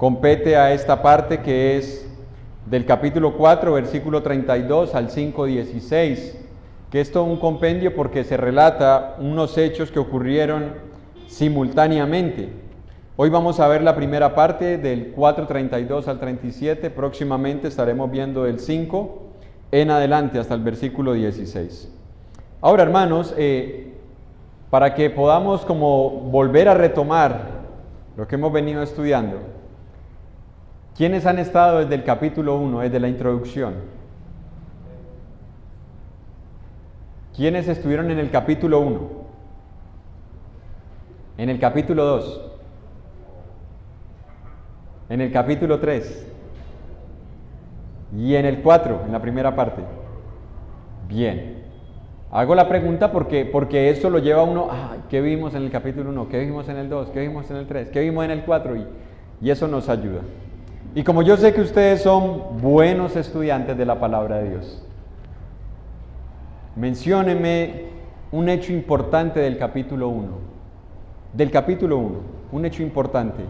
compete a esta parte que es del capítulo 4, versículo 32 al 5:16, que es todo un compendio porque se relata unos hechos que ocurrieron simultáneamente. Hoy vamos a ver la primera parte del 4:32 al 37, próximamente estaremos viendo del 5 en adelante hasta el versículo 16. Ahora, hermanos, para que podamos como volver a retomar lo que hemos venido estudiando, ¿quiénes han estado desde el capítulo 1, desde la introducción? ¿Quiénes estuvieron en el capítulo 1? ¿En el capítulo 2? ¿En el capítulo 3? ¿Y en el 4, en la primera parte? Bien. Hago la pregunta porque eso lo lleva a uno, ¿qué vimos en el capítulo 1? ¿Qué vimos en el 2? ¿Qué vimos en el 3? ¿Qué vimos en el 4? Y eso nos ayuda. Y como yo sé que ustedes son buenos estudiantes de la palabra de Dios, menciónenme un hecho importante del capítulo 1. Del capítulo 1, un hecho importante.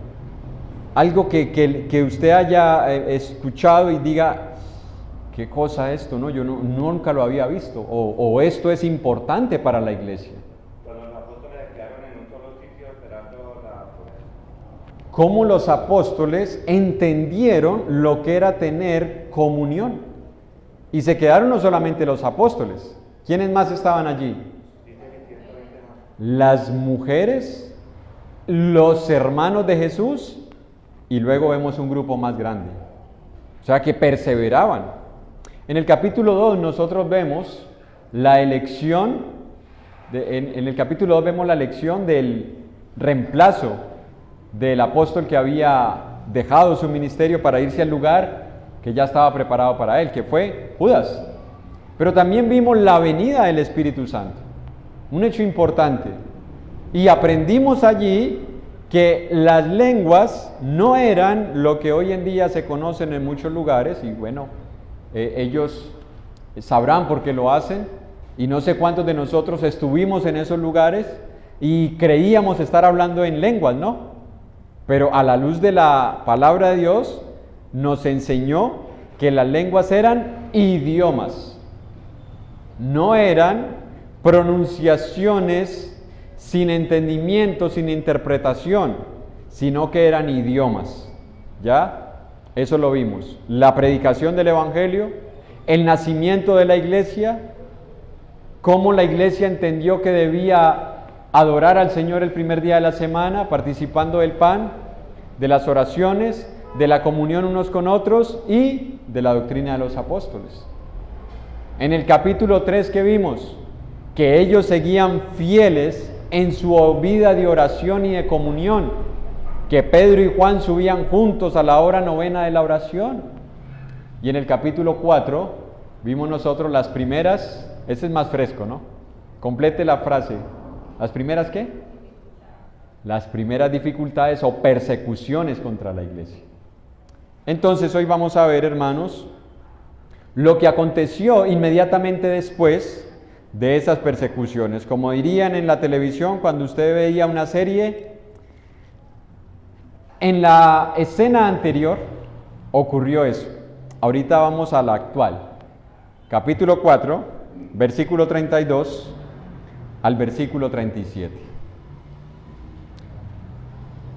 Algo que usted haya escuchado y diga, ¿qué cosa esto? No, yo nunca lo había visto. O esto es importante para la iglesia. Cuando los apóstoles quedaron en un solo sitio esperando la promesa. ¿Cómo los apóstoles entendieron lo que era tener comunión? Y se quedaron no solamente los apóstoles. ¿Quiénes más estaban allí? Las mujeres, los hermanos de Jesús, y luego vemos un grupo más grande. O sea que perseveraban. En el capítulo 2 nosotros vemos la elección, en el capítulo 2 vemos la elección del reemplazo del apóstol que había dejado su ministerio para irse al lugar que ya estaba preparado para él, que fue Judas. Pero también vimos la venida del Espíritu Santo, un hecho importante. Y aprendimos allí que las lenguas no eran lo que hoy en día se conocen en muchos lugares, y bueno, ellos sabrán por qué lo hacen, y no sé cuántos de nosotros estuvimos en esos lugares y creíamos estar hablando en lenguas, ¿no? Pero a la luz de la palabra de Dios nos enseñó que las lenguas eran idiomas, no eran pronunciaciones sin entendimiento, sin interpretación, sino que eran idiomas. ¿Ya? Eso lo vimos. La predicación del Evangelio, el nacimiento de la iglesia, cómo la iglesia entendió que debía adorar al Señor el primer día de la semana, participando del pan, de las oraciones, de la comunión unos con otros y de la doctrina de los apóstoles. En el capítulo 3 que vimos, que ellos seguían fieles en su vida de oración y de comunión, que Pedro y Juan subían juntos a la hora novena de la oración. Y en el capítulo 4 vimos nosotros las primeras, ese es más fresco, ¿no? Complete la frase. ¿Las primeras qué? Las primeras dificultades o persecuciones contra la iglesia. Entonces hoy vamos a ver, hermanos, lo que aconteció inmediatamente después de esas persecuciones. Como dirían en la televisión cuando usted veía una serie, en la escena anterior ocurrió eso. Ahorita vamos a la actual. Capítulo 4, versículo 32 al versículo 37.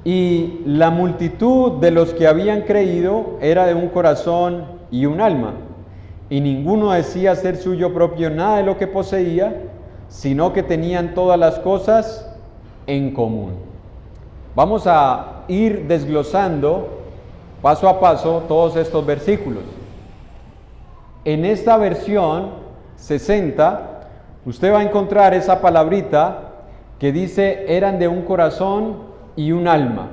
Y la multitud de los que habían creído era de un corazón y un alma. Y ninguno decía ser suyo propio nada de lo que poseía, sino que tenían todas las cosas en común. Vamos a ir desglosando paso a paso todos estos versículos. En esta versión 60, usted va a encontrar esa palabrita que dice eran de un corazón y un alma.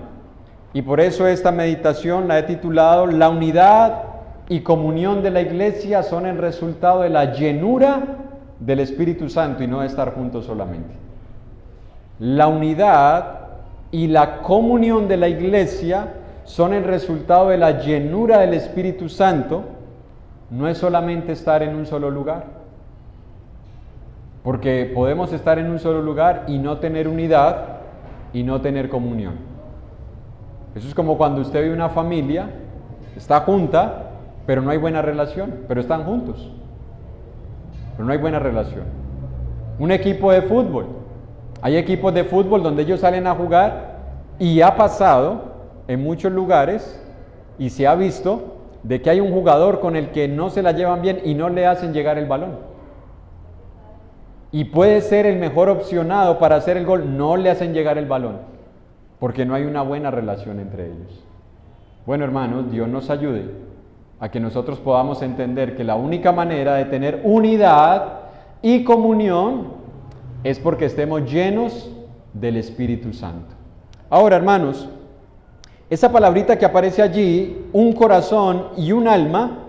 Y por eso esta meditación la he titulado La unidad y comunión de la iglesia son el resultado de la llenura del Espíritu Santo y no de estar juntos solamente. La unidad y la comunión de la iglesia son el resultado de la llenura del Espíritu Santo, no es solamente estar en un solo lugar, porque podemos estar en un solo lugar y no tener unidad y no tener comunión. Eso es como cuando usted ve una familia, está junta, pero no hay buena relación, pero están juntos. Pero no hay buena relación. Un equipo de fútbol. Hay equipos de fútbol donde ellos salen a jugar y ha pasado en muchos lugares y se ha visto de que hay un jugador con el que no se la llevan bien y no le hacen llegar el balón. Y puede ser el mejor opcionado para hacer el gol, no le hacen llegar el balón, porque no hay una buena relación entre ellos. Bueno, hermanos, Dios nos ayude a que nosotros podamos entender que la única manera de tener unidad y comunión es porque estemos llenos del Espíritu Santo. Ahora, hermanos, esa palabrita que aparece allí, un corazón y un alma,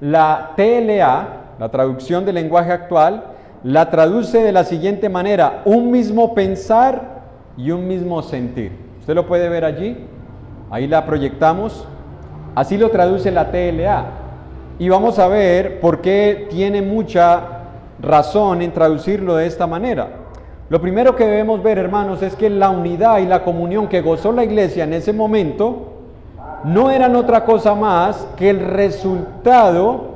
la TLA, la traducción del lenguaje actual, la traduce de la siguiente manera: un mismo pensar y un mismo sentir. Usted lo puede ver allí, ahí la proyectamos, así lo traduce la TLA. Y vamos a ver por qué tiene mucha razón en traducirlo de esta manera. Lo primero que debemos ver, hermanos, es que la unidad y la comunión que gozó la iglesia en ese momento no eran otra cosa más que el resultado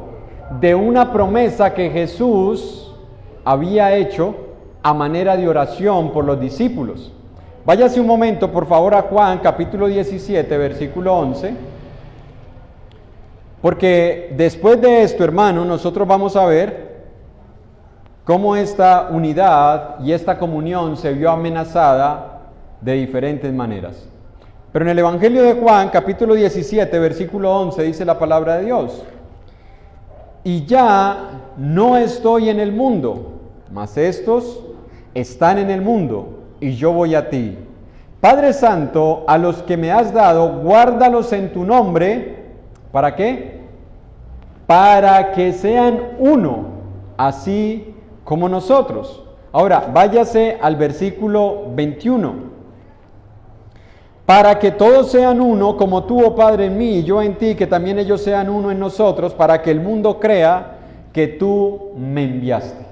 de una promesa que Jesús había hecho a manera de oración por los discípulos. Váyase un momento, por favor, a Juan capítulo 17, versículo 11, porque después de esto, hermano, nosotros vamos a ver cómo esta unidad y esta comunión se vio amenazada de diferentes maneras. Pero en el Evangelio de Juan, capítulo 17, versículo 11, dice la palabra de Dios: y ya no estoy en el mundo, mas estos están en el mundo, y yo voy a ti. Padre Santo, a los que me has dado, guárdalos en tu nombre. ¿Para qué? Para que sean uno, así como nosotros. Ahora, váyase al versículo 21. Para que todos sean uno, como tú, oh Padre, en mí y yo en ti, que también ellos sean uno en nosotros, para que el mundo crea que tú me enviaste.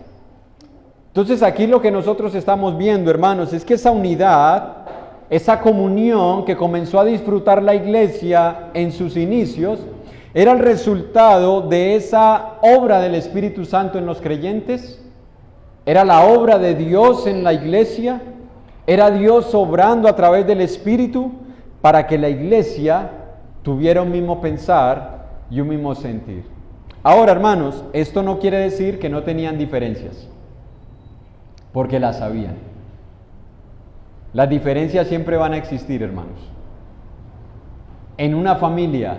Entonces aquí lo que nosotros estamos viendo, hermanos, es que esa unidad, esa comunión que comenzó a disfrutar la iglesia en sus inicios, era el resultado de esa obra del Espíritu Santo en los creyentes. Era la obra de Dios en la iglesia. Era Dios obrando a través del Espíritu para que la iglesia tuviera un mismo pensar y un mismo sentir. Ahora, hermanos, esto no quiere decir que no tenían diferencias, porque las habían. Las diferencias siempre van a existir, hermanos. En una familia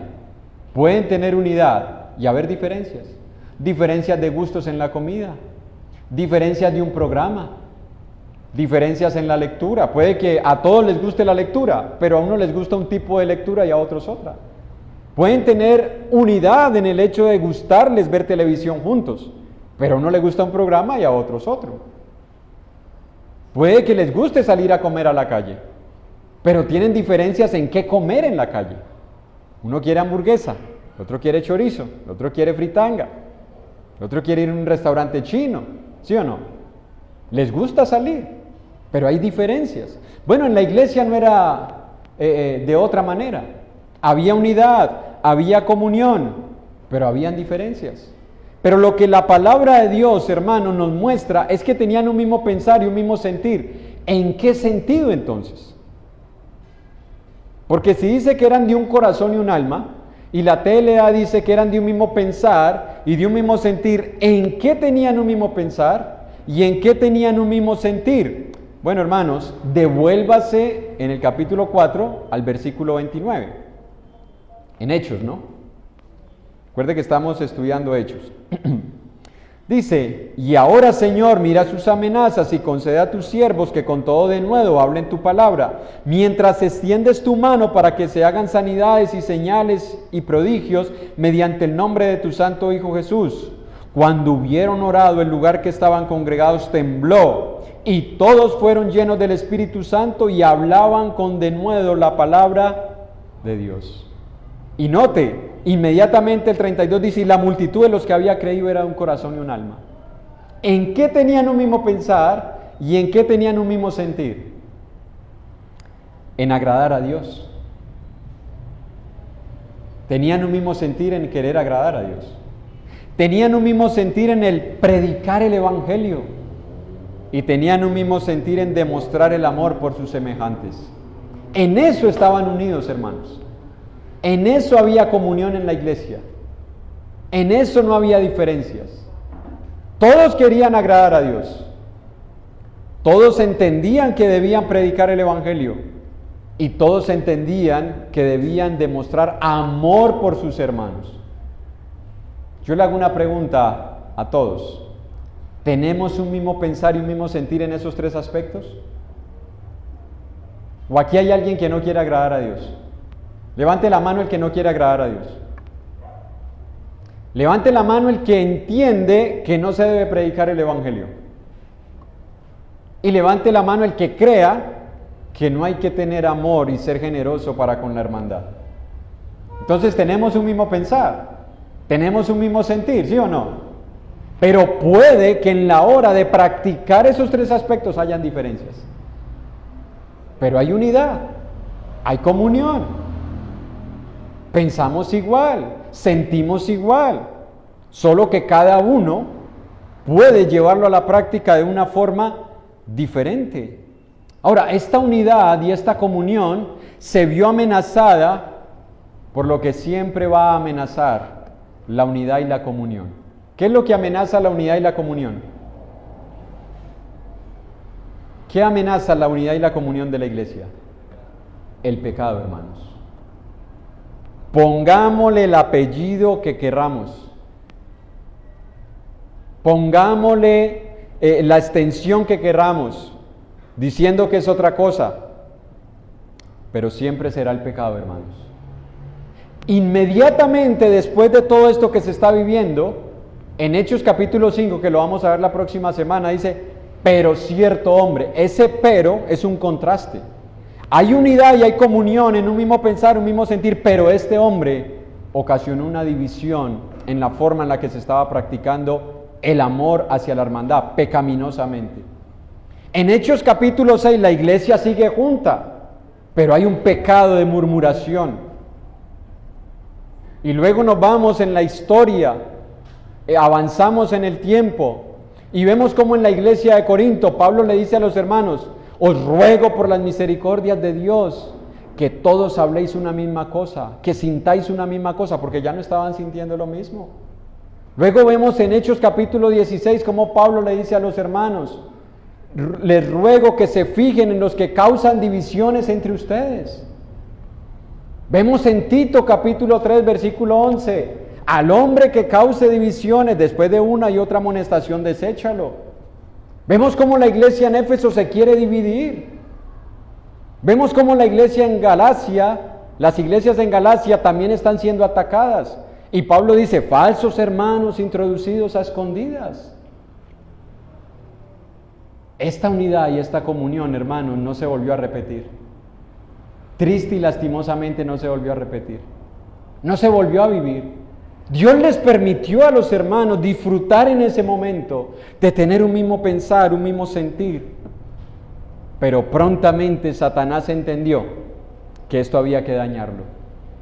pueden tener unidad y haber diferencias. Diferencias de gustos en la comida, diferencias de un programa, diferencias en la lectura. Puede que a todos les guste la lectura, pero a uno les gusta un tipo de lectura y a otros otra. Pueden tener unidad en el hecho de gustarles ver televisión juntos, pero a uno le gusta un programa y a otros otro. Puede que les guste salir a comer a la calle, pero tienen diferencias en qué comer en la calle. Uno quiere hamburguesa, el otro quiere chorizo, el otro quiere fritanga, el otro quiere ir a un restaurante chino, ¿sí o no? Les gusta salir, pero hay diferencias. Bueno, en la iglesia no era de otra manera. Había unidad, había comunión, pero habían diferencias. Pero lo que la palabra de Dios, hermanos, nos muestra es que tenían un mismo pensar y un mismo sentir. ¿En qué sentido entonces? Porque si dice que eran de un corazón y un alma, y la TLA dice que eran de un mismo pensar y de un mismo sentir, ¿en qué tenían un mismo pensar y en qué tenían un mismo sentir? Bueno, hermanos, devuélvase en el capítulo 4 al versículo 29. En Hechos, ¿no? Recuerde que estamos estudiando Hechos. Dice: y ahora, Señor, mira sus amenazas y concede a tus siervos que con todo denuedo hablen tu palabra, mientras extiendes tu mano para que se hagan sanidades y señales y prodigios mediante el nombre de tu santo Hijo Jesús. Cuando hubieron orado, el lugar que estaban congregados tembló, y todos fueron llenos del Espíritu Santo y hablaban con denuedo la palabra de Dios. Y note, inmediatamente el 32 dice: y la multitud de los que había creído era un corazón y un alma. ¿En qué tenían un mismo pensar y en qué tenían un mismo sentir? En agradar a Dios. Tenían un mismo sentir en querer agradar a Dios. Tenían un mismo sentir en el predicar el Evangelio. Y tenían un mismo sentir en demostrar el amor por sus semejantes. En eso estaban unidos, hermanos. En eso había comunión en la iglesia. En eso no había diferencias. Todos querían agradar a Dios. Todos entendían que debían predicar el Evangelio. Y todos entendían que debían demostrar amor por sus hermanos. Yo le hago una pregunta a todos. ¿Tenemos un mismo pensar y un mismo sentir en esos tres aspectos? ¿O aquí hay alguien que no quiere agradar a Dios? Levante la mano el que no quiere agradar a Dios. Levante la mano el que entiende que no se debe predicar el Evangelio. Y levante la mano el que crea que no hay que tener amor y ser generoso para con la hermandad. Entonces tenemos un mismo pensar, tenemos un mismo sentir, ¿sí o no? Pero puede que en la hora de practicar esos tres aspectos hayan diferencias. Pero hay unidad, hay comunión. Pensamos igual, sentimos igual, solo que cada uno puede llevarlo a la práctica de una forma diferente. Ahora, esta unidad y esta comunión se vio amenazada por lo que siempre va a amenazar la unidad y la comunión. ¿Qué es lo que amenaza la unidad y la comunión? ¿Qué amenaza la unidad y la comunión de la iglesia? El pecado, hermanos. Pongámosle el apellido que querramos. Pongámosle la extensión que querramos, diciendo que es otra cosa. Pero siempre será el pecado, hermanos. Inmediatamente después de todo esto que se está viviendo, en Hechos capítulo 5, que lo vamos a ver la próxima semana, dice, pero cierto hombre. Ese pero es un contraste. Hay unidad y hay comunión en un mismo pensar, un mismo sentir, pero este hombre ocasionó una división en la forma en la que se estaba practicando el amor hacia la hermandad, pecaminosamente. En Hechos capítulo 6 la iglesia sigue junta, pero hay un pecado de murmuración. Y luego nos vamos en la historia, avanzamos en el tiempo y vemos cómo en la iglesia de Corinto Pablo le dice a los hermanos, os ruego por las misericordias de Dios que todos habléis una misma cosa, que sintáis una misma cosa, porque ya no estaban sintiendo lo mismo. Luego vemos en Hechos capítulo 16 cómo Pablo le dice a los hermanos, les ruego que se fijen en los que causan divisiones entre ustedes. Vemos en Tito capítulo 3 versículo 11, al hombre que cause divisiones después de una y otra amonestación, deséchalo. Vemos cómo la iglesia en Éfeso se quiere dividir. Vemos cómo la iglesia en Galacia, las iglesias en Galacia también están siendo atacadas. Y Pablo dice, falsos hermanos introducidos a escondidas. Esta unidad y esta comunión, hermanos, no se volvió a repetir. Triste y lastimosamente no se volvió a repetir. No se volvió a vivir. Dios les permitió a los hermanos disfrutar en ese momento de tener un mismo pensar, un mismo sentir. Pero prontamente Satanás entendió que esto había que dañarlo.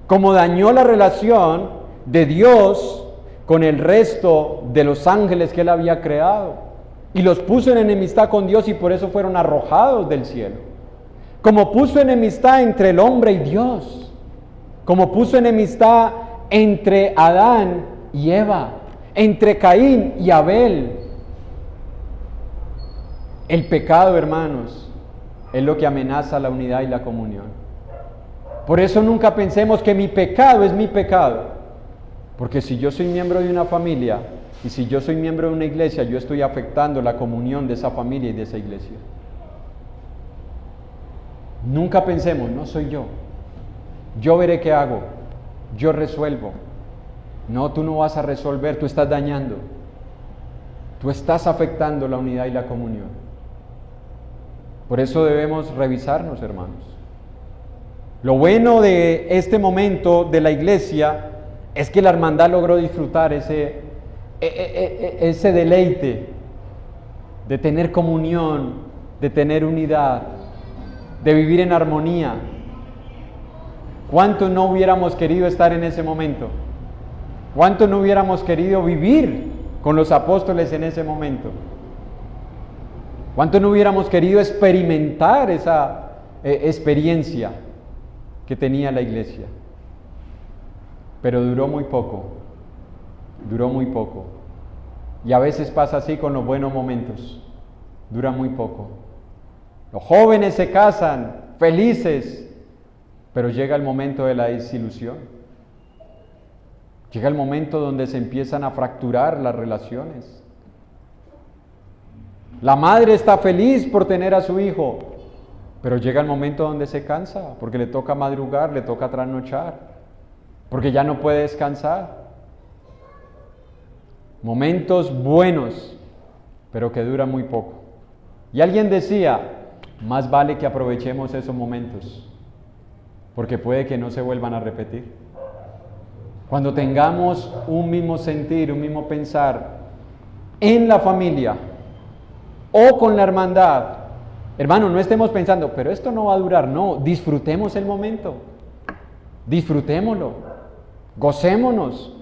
Como dañó la relación de Dios con el resto de los ángeles que Él había creado. Y los puso en enemistad con Dios y por eso fueron arrojados del cielo. Como puso enemistad entre el hombre y Dios. Como puso enemistad entre Adán y Eva, entre Caín y Abel. El pecado, hermanos, es lo que amenaza la unidad y la comunión. Por eso nunca pensemos que mi pecado es mi pecado, porque si yo soy miembro de una familia y si yo soy miembro de una iglesia, yo estoy afectando la comunión de esa familia y de esa iglesia. Nunca pensemos, no soy yo veré qué hago, yo resuelvo. No, tú no vas a resolver, tú estás dañando, tú estás afectando la unidad y la comunión. Por eso debemos revisarnos, hermanos. Lo bueno de este momento de la iglesia es que la hermandad logró disfrutar ese deleite de tener comunión, de tener unidad, de vivir en armonía. ¿Cuánto no hubiéramos querido estar en ese momento? ¿Cuánto no hubiéramos querido vivir con los apóstoles en ese momento? ¿Cuánto no hubiéramos querido experimentar esa experiencia que tenía la iglesia? Pero duró muy poco, duró muy poco. Y a veces pasa así con los buenos momentos, dura muy poco. Los jóvenes se casan, felices, pero llega el momento de la desilusión. Llega el momento donde se empiezan a fracturar las relaciones. La madre está feliz por tener a su hijo, pero llega el momento donde se cansa, porque le toca madrugar, le toca trasnochar, porque ya no puede descansar. Momentos buenos, pero que duran muy poco. Y alguien decía, más vale que aprovechemos esos momentos, porque puede que no se vuelvan a repetir. Cuando tengamos un mismo sentir, un mismo pensar en la familia o con la hermandad, hermano, no estemos pensando, pero esto no va a durar, no, disfrutemos el momento, disfrutémoslo, gocémonos,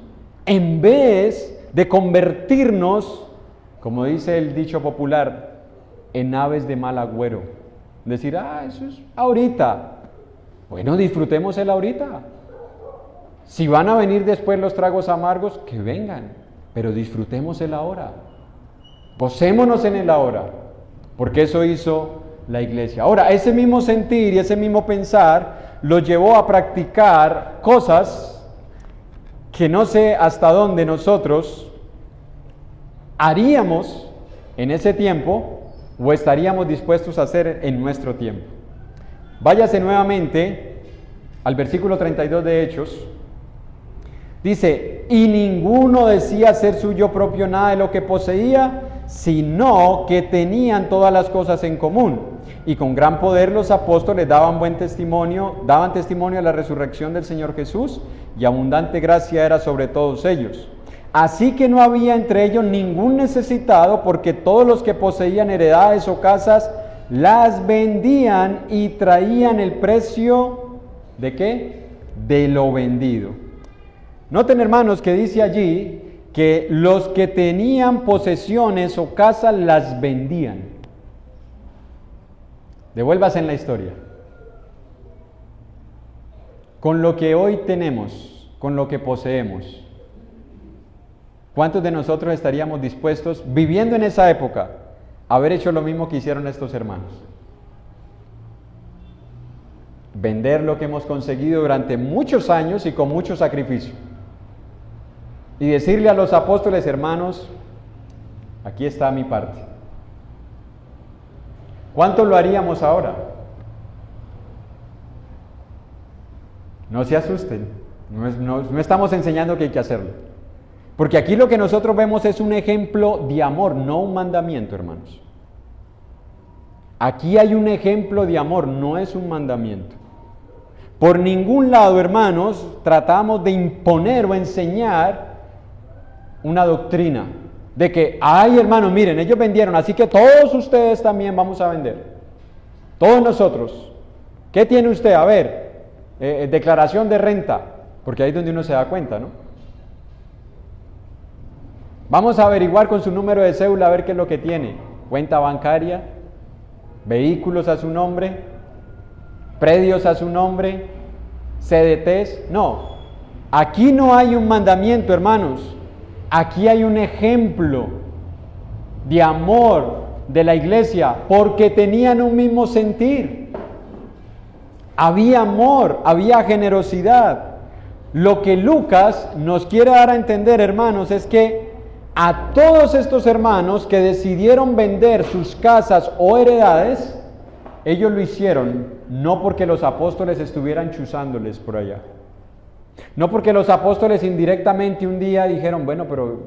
en vez de convertirnos, como dice el dicho popular, en aves de mal agüero. Decir, eso es ahorita. Bueno, disfrutemos el ahorita. Si van a venir después los tragos amargos, que vengan, pero disfrutemos el ahora. Gocémonos en el ahora, porque eso hizo la iglesia. Ahora, ese mismo sentir y ese mismo pensar lo llevó a practicar cosas que no sé hasta dónde nosotros haríamos en ese tiempo o estaríamos dispuestos a hacer en nuestro tiempo. Váyase nuevamente al versículo 32 de Hechos. Dice, y ninguno decía ser suyo propio nada de lo que poseía, sino que tenían todas las cosas en común. Y con gran poder los apóstoles daban testimonio a la resurrección del Señor Jesús, y abundante gracia era sobre todos ellos. Así que no había entre ellos ningún necesitado, porque todos los que poseían heredades o casas las vendían y traían el precio ¿de qué? De lo vendido. Noten, hermanos, que dice allí que los que tenían posesiones o casas las vendían. Devuélvase en la historia. Con lo que hoy tenemos, con lo que poseemos, ¿cuántos de nosotros estaríamos dispuestos, viviendo en esa época, a haber hecho lo mismo que hicieron estos hermanos? Vender lo que hemos conseguido durante muchos años y con mucho sacrificio. Y decirle a los apóstoles, hermanos, aquí está mi parte. ¿Cuánto lo haríamos ahora? No se asusten, no estamos enseñando que hay que hacerlo. Porque aquí lo que nosotros vemos es un ejemplo de amor, no un mandamiento, hermanos. Aquí hay un ejemplo de amor, no es un mandamiento. Por ningún lado, hermanos, tratamos de imponer o enseñar una doctrina de que, ay, hermanos, miren, ellos vendieron, así que todos ustedes también vamos a vender. Todos nosotros. ¿Qué tiene usted? A ver, declaración de renta, porque ahí es donde uno se da cuenta, ¿no? Vamos a averiguar con su número de cédula a ver qué es lo que tiene. Cuenta bancaria, vehículos a su nombre, predios a su nombre, CDTs. No, aquí no hay un mandamiento, hermanos. Aquí hay un ejemplo de amor de la iglesia, porque tenían un mismo sentir. Había amor, había generosidad. Lo que Lucas nos quiere dar a entender, hermanos, es que a todos estos hermanos que decidieron vender sus casas o heredades, ellos lo hicieron no porque los apóstoles estuvieran chuzándoles por allá. No porque los apóstoles indirectamente un día dijeron, bueno, pero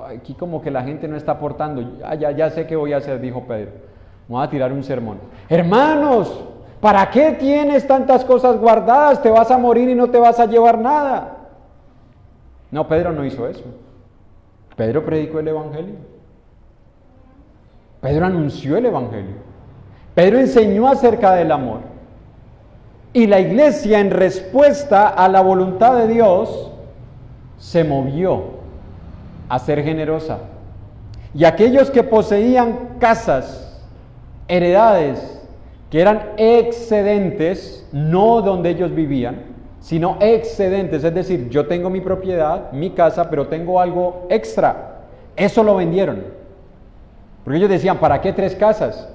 aquí como que la gente no está aportando. Ya sé qué voy a hacer, dijo Pedro. Voy a tirar un sermón. Hermanos, ¿para qué tienes tantas cosas guardadas? Te vas a morir y no te vas a llevar nada. No, Pedro no hizo eso. Pedro predicó el Evangelio. Pedro anunció el Evangelio. Pedro enseñó acerca del amor. Y la iglesia, en respuesta a la voluntad de Dios, se movió a ser generosa. Y aquellos que poseían casas, heredades, que eran excedentes, no donde ellos vivían, sino excedentes, es decir, yo tengo mi propiedad, mi casa, pero tengo algo extra, eso lo vendieron. Porque ellos decían, ¿para qué 3 casas?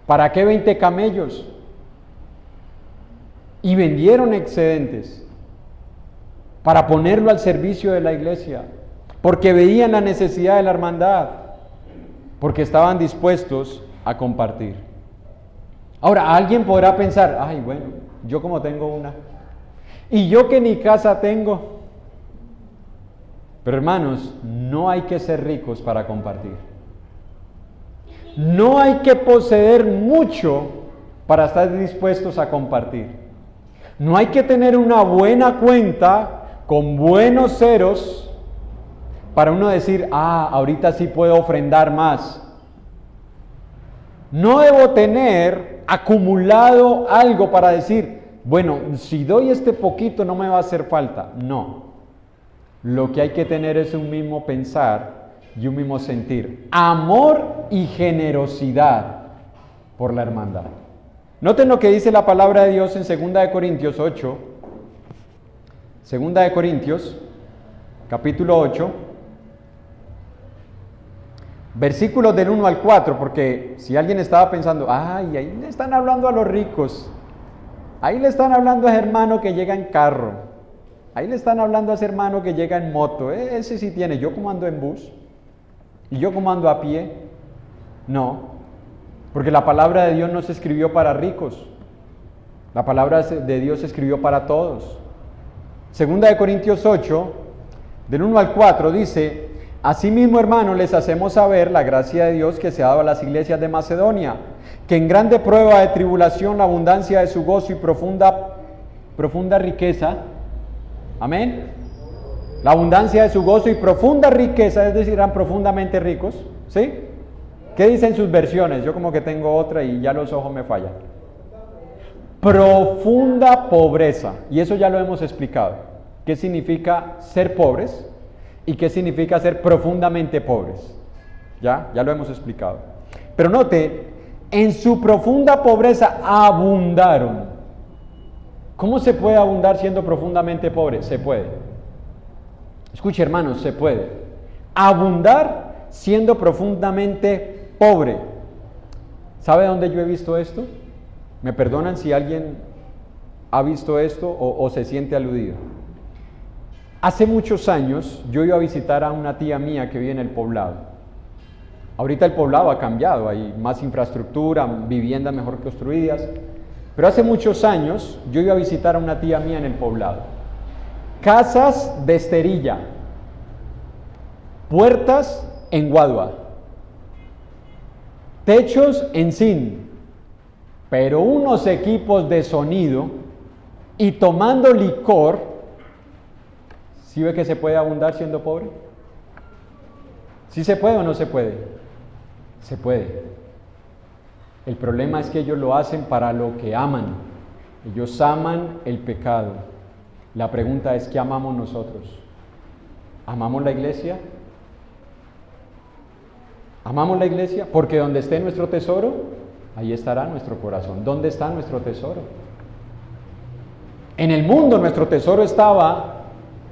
¿Para qué 20 camellos? Y vendieron excedentes para ponerlo al servicio de la iglesia, porque veían la necesidad de la hermandad, porque estaban dispuestos a compartir. Ahora, alguien podrá pensar, ay, bueno, yo como tengo una, y yo que ni casa tengo. Pero hermanos, no hay que ser ricos para compartir. No hay que poseer mucho para estar dispuestos a compartir. No hay que tener una buena cuenta con buenos ceros para uno decir, ahorita sí puedo ofrendar más. No debo tener acumulado algo para decir, bueno, si doy este poquito no me va a hacer falta. No. Lo que hay que tener es un mismo pensar y un mismo sentir. Amor y generosidad por la hermandad. Noten lo que dice la palabra de Dios en 2 de Corintios 8. 2 de Corintios, capítulo 8. Versículos del 1 al 4, porque si alguien estaba pensando, ay, ahí le están hablando a los ricos, ahí le están hablando a ese hermano que llega en carro, ahí le están hablando a ese hermano que llega en moto, ese sí tiene, yo como ando en bus, y yo como ando a pie. No, porque la palabra de Dios no se escribió para ricos, la palabra de Dios se escribió para todos. 2 de Corintios 8, del 1 al 4 dice, asimismo, hermanos, les hacemos saber la gracia de Dios que se ha dado a las iglesias de Macedonia, que en grande prueba de tribulación, la abundancia de su gozo y profunda riqueza, amén, la abundancia de su gozo y profunda riqueza, es decir, eran profundamente ricos, ¿sí? ¿Qué dicen sus versiones? Yo como que tengo otra y ya los ojos me fallan. Profunda pobreza, y eso ya lo hemos explicado. ¿Qué significa ser pobres? ¿Y qué significa ser profundamente pobres? Ya lo hemos explicado. Pero note, en su profunda pobreza abundaron. ¿Cómo se puede abundar siendo profundamente pobre? Se puede. Escuche, hermanos, se puede. Abundar siendo profundamente pobre. ¿Sabe dónde yo he visto esto? Me perdonan si alguien ha visto esto o se siente aludido. Hace muchos años yo iba a visitar a una tía mía que vive en el poblado. Ahorita el poblado ha cambiado, hay más infraestructura, viviendas mejor construidas. Pero hace muchos años yo iba a visitar a una tía mía en el poblado. Casas de esterilla, puertas en guadua, techos en zinc, pero unos equipos de sonido y tomando licor. ¿Sí ve que se puede abundar siendo pobre? ¿Sí se puede o no se puede? Se puede. El problema es que ellos lo hacen para lo que aman. Ellos aman el pecado. La pregunta es, ¿qué amamos nosotros? ¿Amamos la iglesia? ¿Amamos la iglesia? Porque donde esté nuestro tesoro, ahí estará nuestro corazón. ¿Dónde está nuestro tesoro? En el mundo nuestro tesoro estaba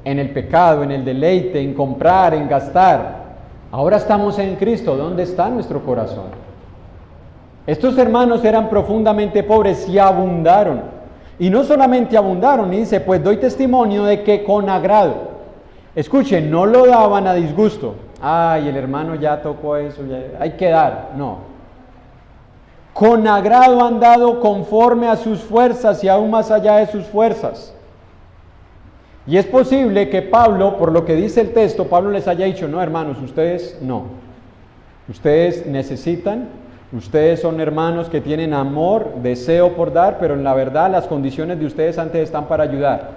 en el pecado, en el deleite, en comprar, en gastar. Ahora estamos en Cristo. ¿Dónde está nuestro corazón? Estos hermanos eran profundamente pobres y abundaron. Y no solamente abundaron, y dice, pues doy testimonio de que con agrado. Escuchen, no lo daban a disgusto. Ay, el hermano ya tocó eso, ya hay que dar. No. Con agrado han dado conforme a sus fuerzas y aún más allá de sus fuerzas. Y es posible que Pablo, por lo que dice el texto, Pablo les haya dicho, no hermanos, ustedes no. Ustedes necesitan, ustedes son hermanos que tienen amor, deseo por dar, pero en la verdad las condiciones de ustedes antes están para ayudar.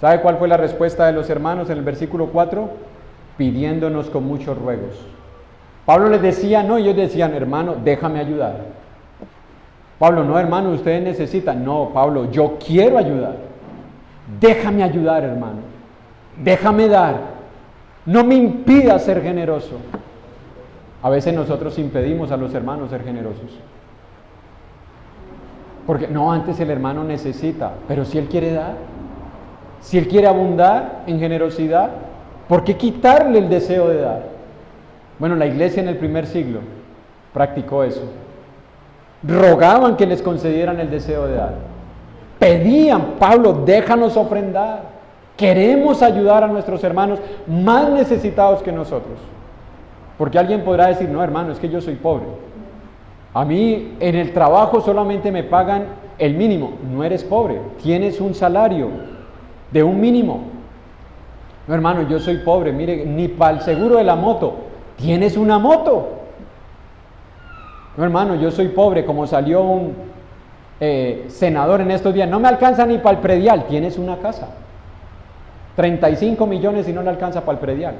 ¿Sabe cuál fue la respuesta de los hermanos en el versículo 4? Pidiéndonos con muchos ruegos. Pablo les decía, no, ellos decían, hermano, déjame ayudar. Pablo, no, hermano, ustedes necesitan. No, Pablo, yo quiero ayudar. Déjame ayudar, hermano. Déjame dar. No me impidas ser generoso. A veces nosotros impedimos a los hermanos ser generosos. Porque no, antes el hermano necesita, pero si él quiere dar, si él quiere abundar en generosidad, ¿por qué quitarle el deseo de dar? Bueno, la iglesia en el primer siglo practicó eso. Rogaban que les concedieran el deseo de dar. Pedían, Pablo, déjanos ofrendar. Queremos ayudar a nuestros hermanos más necesitados que nosotros. Porque alguien podrá decir, no, hermano, es que yo soy pobre. A mí en el trabajo solamente me pagan el mínimo. No eres pobre, tienes un salario de un mínimo. No, hermano, yo soy pobre, mire, ni para el seguro de la moto. Tienes una moto. No, hermano, yo soy pobre, como salió un senador en estos días, no me alcanza ni para el predial. Tienes una casa. 35 millones y no le alcanza para el predial.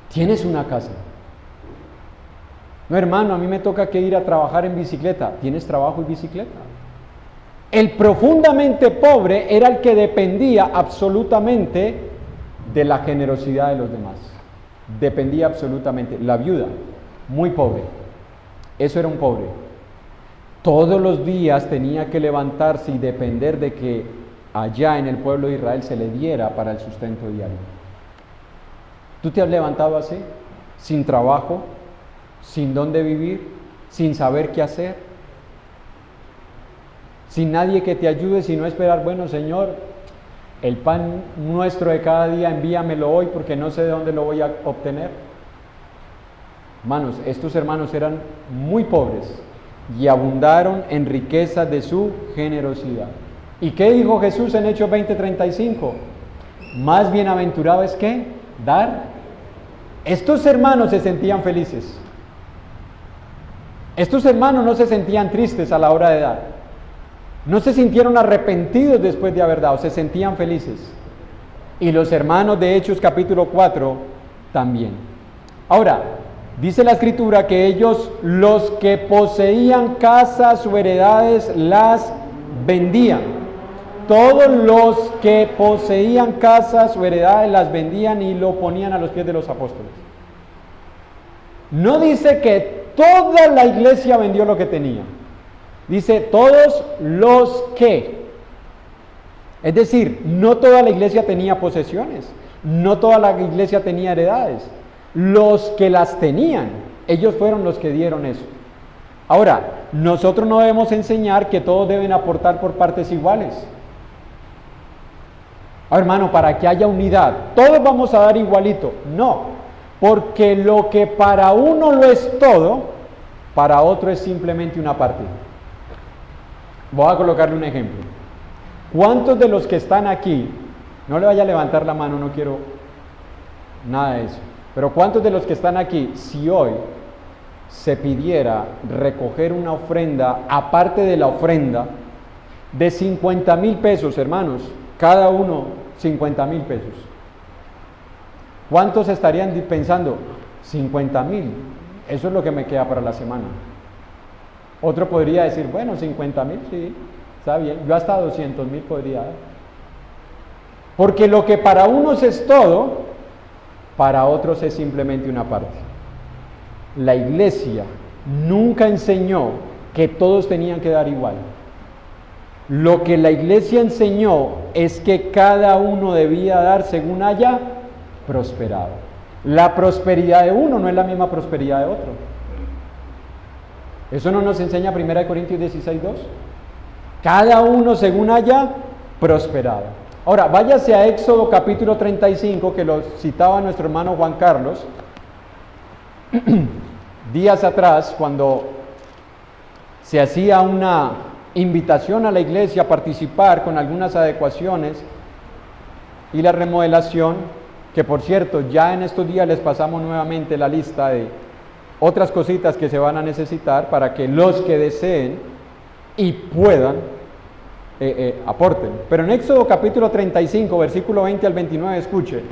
Tienes una casa. No, hermano, a mí me toca que ir a trabajar en bicicleta. ¿Tienes trabajo y bicicleta? El profundamente pobre era el que dependía absolutamente de la generosidad de los demás. Dependía absolutamente. La viuda, muy pobre. Eso era un pobre. Todos los días tenía que levantarse y depender de que allá en el pueblo de Israel se le diera para el sustento diario. ¿Tú te has levantado así? Sin trabajo, sin dónde vivir, sin saber qué hacer, sin nadie que te ayude, sino esperar, bueno, Señor, el pan nuestro de cada día envíamelo hoy porque no sé de dónde lo voy a obtener. Hermanos, estos hermanos eran muy pobres y abundaron en riqueza de su generosidad. ¿Y qué dijo Jesús en Hechos 20:35? Más bienaventurado es que dar. Estos hermanos se sentían felices. Estos hermanos no se sentían tristes a la hora de dar. No se sintieron arrepentidos después de haber dado, se sentían felices. Y los hermanos de Hechos capítulo 4 también. Ahora, dice la Escritura que ellos, los que poseían casas o heredades, las vendían. Todos los que poseían casas o heredades las vendían y lo ponían a los pies de los apóstoles. No dice que toda la iglesia vendió lo que tenía. Dice todos los que. Es decir, no toda la iglesia tenía posesiones. No toda la iglesia tenía heredades. Los que las tenían, ellos fueron los que dieron eso. Ahora, nosotros no debemos enseñar que todos deben aportar por partes iguales. Hermano, para que haya unidad, todos vamos a dar igualito. No, porque lo que para uno lo es todo, para otro es simplemente una parte. Voy a colocarle un ejemplo. ¿Cuántos de los que están aquí, no le vaya a levantar la mano, no quiero nada de eso, pero cuántos de los que están aquí, si hoy se pidiera recoger una ofrenda, aparte de la ofrenda, de 50,000 pesos, hermanos, cada uno 50,000 pesos. ¿Cuántos estarían pensando? 50,000, eso es lo que me queda para la semana. Otro podría decir, bueno, 50,000, sí, está bien, yo hasta 200,000 podría dar. Porque lo que para unos es todo, para otros es simplemente una parte. La iglesia nunca enseñó que todos tenían que dar igual. Lo que la iglesia enseñó es que cada uno debía dar según haya prosperado. La prosperidad de uno no es la misma prosperidad de otro. ¿Eso no nos enseña 1 Corintios 16:2? Cada uno según haya prosperado. Ahora, váyase a Éxodo capítulo 35, que lo citaba nuestro hermano Juan Carlos, días atrás, cuando se hacía una invitación a la iglesia a participar con algunas adecuaciones y la remodelación, que por cierto, ya en estos días les pasamos nuevamente la lista de otras cositas que se van a necesitar para que los que deseen y puedan aporten. Pero en Éxodo capítulo 35, versículo 20 al 29, escuche,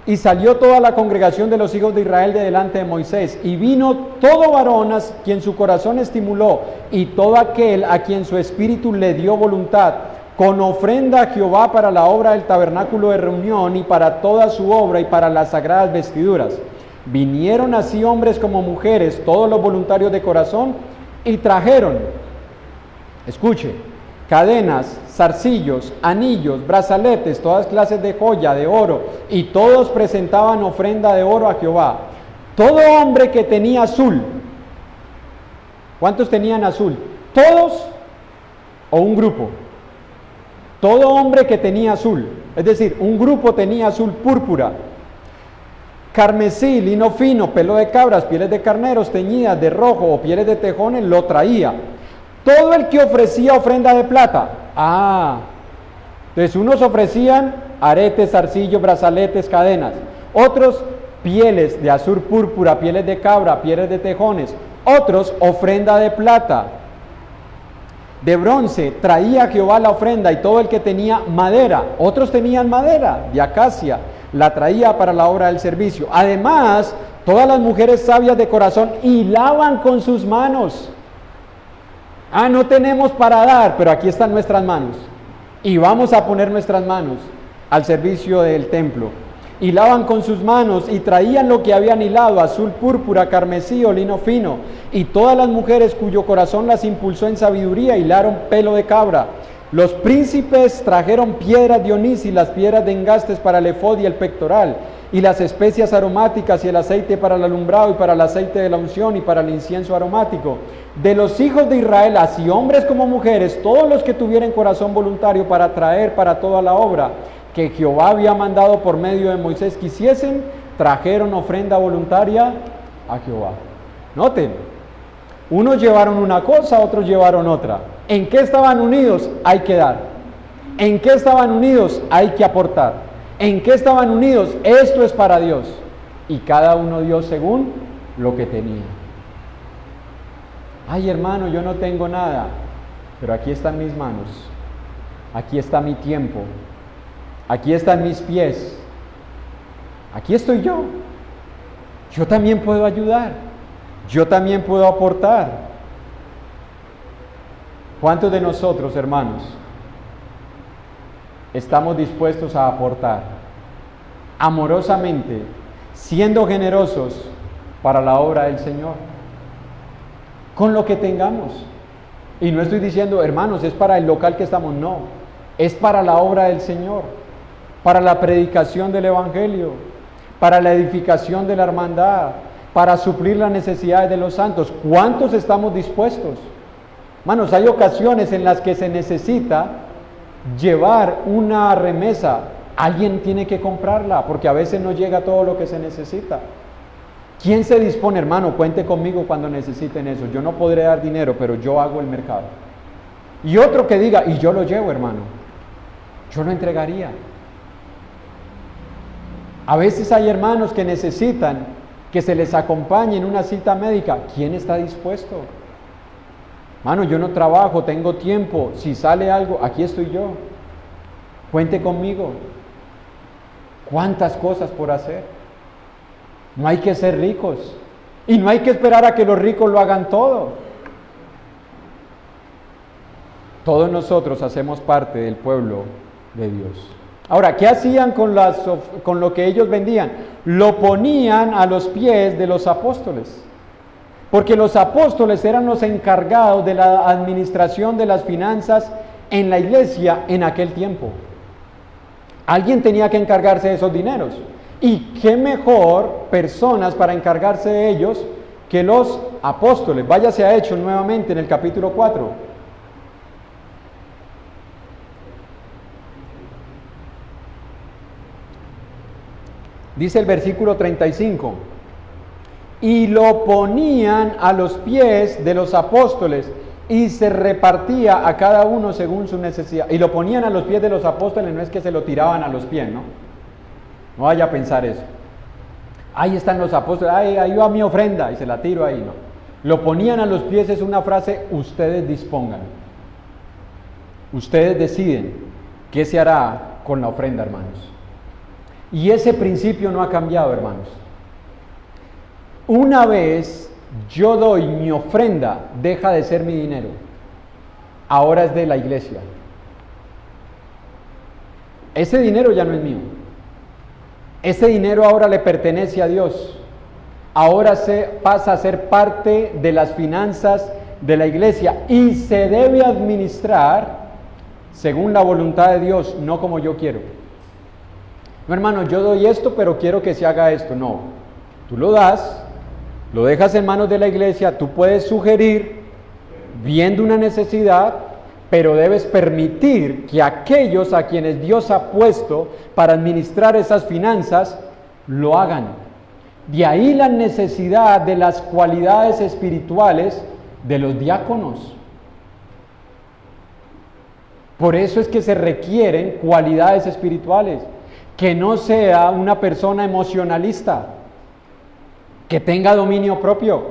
Y salió toda la congregación de los hijos de Israel de delante de Moisés, y vino todo varón a quien su corazón estimuló, y todo aquel a quien su espíritu le dio voluntad, con ofrenda a Jehová para la obra del tabernáculo de reunión, y para toda su obra, y para las sagradas vestiduras. Vinieron así hombres como mujeres, todos los voluntarios de corazón, y trajeron, escuche, cadenas, zarcillos, anillos, brazaletes, todas clases de joya, de oro, y todos presentaban ofrenda de oro a Jehová. Todo hombre que tenía azul, ¿cuántos tenían azul? ¿Todos o un grupo? Todo hombre que tenía azul, es decir, un grupo tenía azul púrpura, carmesí, lino fino, pelo de cabras, pieles de carneros teñidas de rojo o pieles de tejones, lo traía. Todo el que ofrecía ofrenda de plata. Entonces unos ofrecían aretes, zarcillos, brazaletes, cadenas. Otros pieles de azul púrpura, pieles de cabra, pieles de tejones. Otros ofrenda de plata. De bronce traía a Jehová la ofrenda, y todo el que tenía madera. Otros tenían madera de acacia, la traía para la obra del servicio. Además, todas las mujeres sabias de corazón hilaban con sus manos. No tenemos para dar, pero aquí están nuestras manos. Y vamos a poner nuestras manos al servicio del templo. Hilaban con sus manos y traían lo que habían hilado, azul púrpura, carmesí o lino fino. Y todas las mujeres cuyo corazón las impulsó en sabiduría hilaron pelo de cabra. Los príncipes trajeron piedras de onís y las piedras de engastes para el efod y el pectoral, y las especias aromáticas y el aceite para el alumbrado y para el aceite de la unción y para el incienso aromático. De los hijos de Israel, así hombres como mujeres, todos los que tuvieran corazón voluntario para traer para toda la obra que Jehová había mandado por medio de Moisés que hiciesen, trajeron ofrenda voluntaria a Jehová. Noten, unos llevaron una cosa, otros llevaron otra. ¿En qué estaban unidos? Hay que dar. ¿En qué estaban unidos? Hay que aportar. ¿En qué estaban unidos? Esto es para Dios. Y cada uno dio según lo que tenía. Ay, hermano, yo no tengo nada, pero aquí están mis manos, aquí está mi tiempo, aquí están mis pies, aquí estoy yo. Yo también puedo ayudar, yo también puedo aportar. ¿Cuántos de nosotros, hermanos, estamos dispuestos a aportar amorosamente, siendo generosos para la obra del Señor? Con lo que tengamos. Y no estoy diciendo, hermanos, es para el local que estamos, no, es para la obra del Señor, para la predicación del Evangelio, para la edificación de la hermandad, para suplir las necesidades de los santos. ¿Cuántos estamos dispuestos? Hermanos, hay ocasiones en las que se necesita llevar una remesa, alguien tiene que comprarla, porque a veces no llega todo lo que se necesita. ¿Quién se dispone, hermano? Cuente conmigo cuando necesiten eso. Yo no podré dar dinero, pero yo hago el mercado. Y otro que diga, y yo lo llevo, hermano. Yo lo entregaría. A veces hay hermanos que necesitan que se les acompañe en una cita médica. ¿Quién está dispuesto? Hermano, yo no trabajo, tengo tiempo. Si sale algo, aquí estoy yo. Cuente conmigo. ¿Cuántas cosas por hacer? No hay que ser ricos y no hay que esperar a que los ricos lo hagan todo. Todos nosotros hacemos parte del pueblo de Dios. Ahora, ¿qué hacían con lo que ellos vendían? Lo ponían a los pies de los apóstoles, porque los apóstoles eran los encargados de la administración de las finanzas en la iglesia en aquel tiempo. Alguien tenía que encargarse de esos dineros. Y qué mejor personas para encargarse de ellos que los apóstoles. Váyase a Hechos nuevamente en el capítulo 4. Dice el versículo 35. Y lo ponían a los pies de los apóstoles y se repartía a cada uno según su necesidad. Y lo ponían a los pies de los apóstoles, no es que se lo tiraban a los pies, ¿no? No vaya a pensar eso. Ahí están los apóstoles, ahí va mi ofrenda y se la tiro ahí, no. Lo ponían a los pies, es una frase, ustedes dispongan. Ustedes deciden qué se hará con la ofrenda, hermanos. Y ese principio no ha cambiado, hermanos. Una vez yo doy mi ofrenda, deja de ser mi dinero. Ahora es de la iglesia. Ese dinero ya no es mío. Ese dinero ahora le pertenece a Dios. Ahora pasa a ser parte de las finanzas de la iglesia y se debe administrar según la voluntad de Dios, no como yo quiero. No, hermano, yo doy esto, pero quiero que se haga esto. No, tú lo das, lo dejas en manos de la iglesia, tú puedes sugerir, viendo una necesidad, pero debes permitir que aquellos a quienes Dios ha puesto para administrar esas finanzas, lo hagan. De ahí la necesidad de las cualidades espirituales de los diáconos. Por eso es que se requieren cualidades espirituales. Que no sea una persona emocionalista, que tenga dominio propio,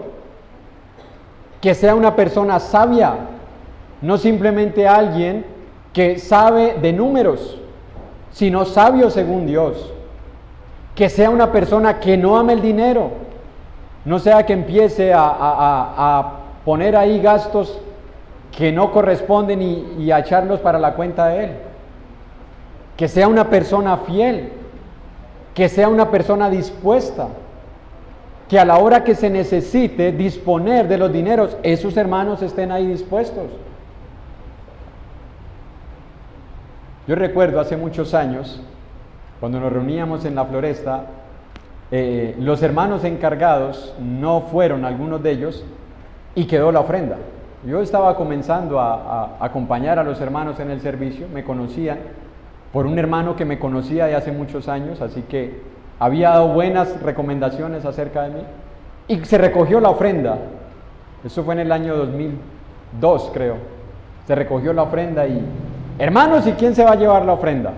que sea una persona sabia, no simplemente alguien que sabe de números, sino sabio según Dios. Que sea una persona que no ame el dinero, no sea que empiece a poner ahí gastos que no corresponden y a echarlos para la cuenta de él. Que sea una persona fiel, que sea una persona dispuesta, que a la hora que se necesite disponer de los dineros, esos hermanos estén ahí dispuestos. Yo recuerdo hace muchos años, cuando nos reuníamos en la Floresta, los hermanos encargados no fueron, algunos de ellos, y quedó la ofrenda. Yo estaba comenzando a acompañar a los hermanos en el servicio, me conocían por un hermano que me conocía de hace muchos años, así que había dado buenas recomendaciones acerca de mí, y se recogió la ofrenda. Eso fue en el año 2002, creo. Se recogió la ofrenda y, hermanos, ¿y quién se va a llevar la ofrenda?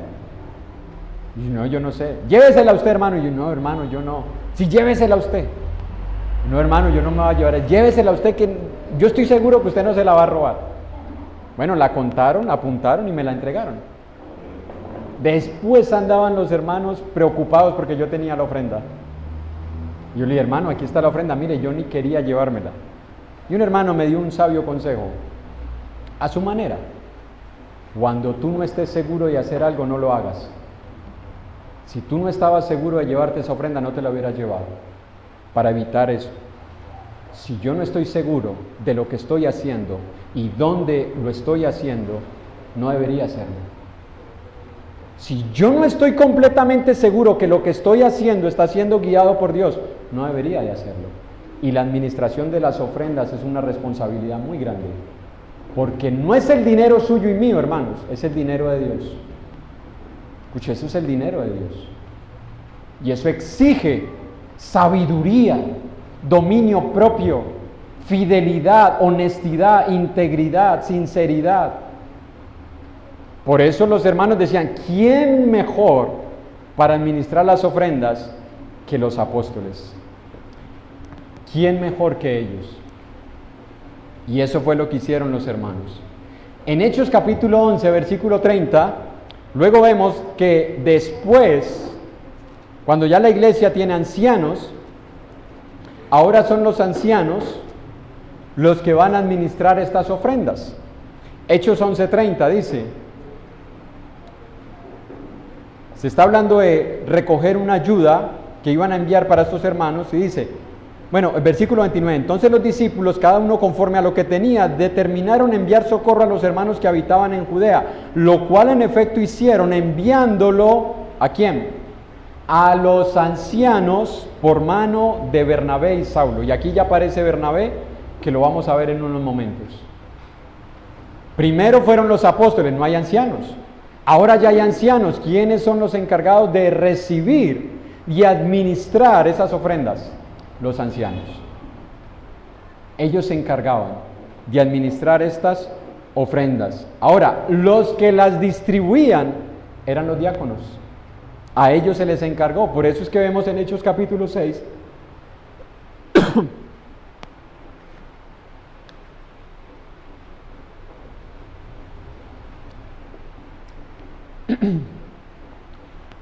Y no, yo no sé. Llévesela usted, hermano. Y yo, no, hermano, yo no. Sí, llévesela usted. No, hermano, yo no me voy a llevar. Llévesela usted, que yo estoy seguro que usted no se la va a robar. Bueno, la contaron, apuntaron y me la entregaron. Después andaban los hermanos preocupados porque yo tenía la ofrenda. Yo le dije, hermano, aquí está la ofrenda. Mire, yo ni quería llevármela. Y un hermano me dio un sabio consejo. A su manera. Cuando tú no estés seguro de hacer algo, no lo hagas. Si tú no estabas seguro de llevarte esa ofrenda, no te la hubieras llevado. Para evitar eso. Si yo no estoy seguro de lo que estoy haciendo y dónde lo estoy haciendo, no debería hacerlo. Si yo no estoy completamente seguro que lo que estoy haciendo está siendo guiado por Dios, no debería de hacerlo. Y la administración de las ofrendas es una responsabilidad muy grande. Porque no es el dinero suyo y mío, hermanos, es el dinero de Dios. Escuche, eso es el dinero de Dios. Y eso exige sabiduría, dominio propio, fidelidad, honestidad, integridad, sinceridad. Por eso los hermanos decían, ¿quién mejor para administrar las ofrendas que los apóstoles? ¿Quién mejor que ellos? Y eso fue lo que hicieron los hermanos. En Hechos capítulo 11, versículo 30, luego vemos que después, cuando ya la iglesia tiene ancianos, ahora son los ancianos los que van a administrar estas ofrendas. Hechos 11:30 dice, se está hablando de recoger una ayuda que iban a enviar para estos hermanos y dice, bueno, el versículo 29, entonces los discípulos, cada uno conforme a lo que tenía, determinaron enviar socorro a los hermanos que habitaban en Judea, lo cual en efecto hicieron, enviándolo, ¿a quién? A los ancianos por mano de Bernabé y Saulo. Y aquí ya aparece Bernabé, que lo vamos a ver en unos momentos. Primero fueron los apóstoles, no hay ancianos. Ahora ya hay ancianos. ¿Quiénes son los encargados de recibir y administrar esas ofrendas? Los ancianos. Ellos se encargaban de administrar estas ofrendas. Ahora, los que las distribuían eran los diáconos. A ellos se les encargó. Por eso es que vemos en Hechos capítulo 6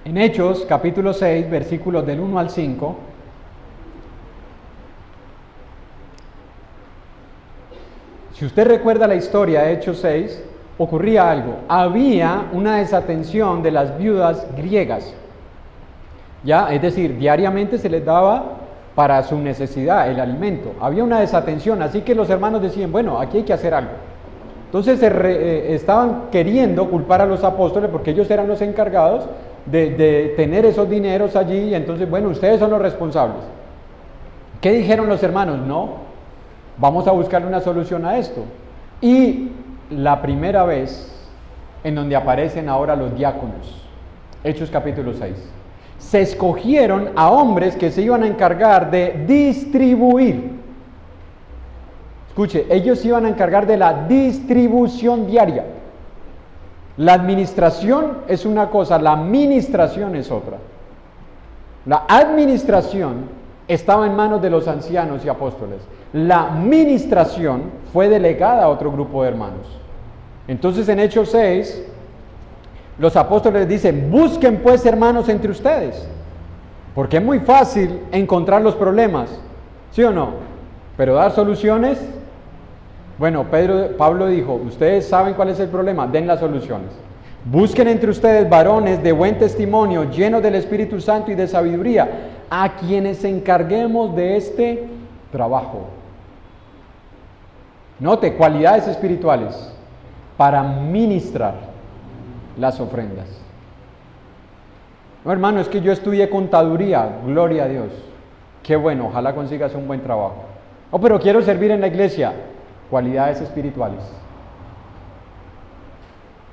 En Hechos, capítulo 6, versículos del 1 al 5, si usted recuerda la historia de Hechos 6, ocurría algo. Había una desatención de las viudas griegas. ¿Ya? Es decir, diariamente se les daba para su necesidad el alimento. Había una desatención, así que los hermanos decían, bueno, aquí hay que hacer algo. Entonces estaban queriendo culpar a los apóstoles porque ellos eran los encargados de tener esos dineros allí, y entonces, bueno, ustedes son los responsables. ¿Qué dijeron los hermanos? No, vamos a buscar una solución a esto. Y la primera vez en donde aparecen ahora los diáconos, Hechos capítulo 6, se escogieron a hombres que se iban a encargar de distribuir. Escuche, ellos se iban a encargar de la distribución diaria. La administración es una cosa, la administración es otra. La administración estaba en manos de los ancianos y apóstoles. La ministración fue delegada a otro grupo de hermanos. Entonces en Hechos 6, los apóstoles dicen, busquen pues hermanos entre ustedes, porque es muy fácil encontrar los problemas, ¿sí o no? Pero dar soluciones, bueno, Pablo dijo, ustedes saben cuál es el problema, den las soluciones. Busquen entre ustedes varones de buen testimonio, llenos del Espíritu Santo y de sabiduría, a quienes encarguemos de este trabajo. Note, cualidades espirituales para ministrar las ofrendas. No, hermano, es que yo estudié contaduría, gloria a Dios. Qué bueno, ojalá consigas un buen trabajo. Oh, pero quiero servir en la iglesia. Cualidades espirituales.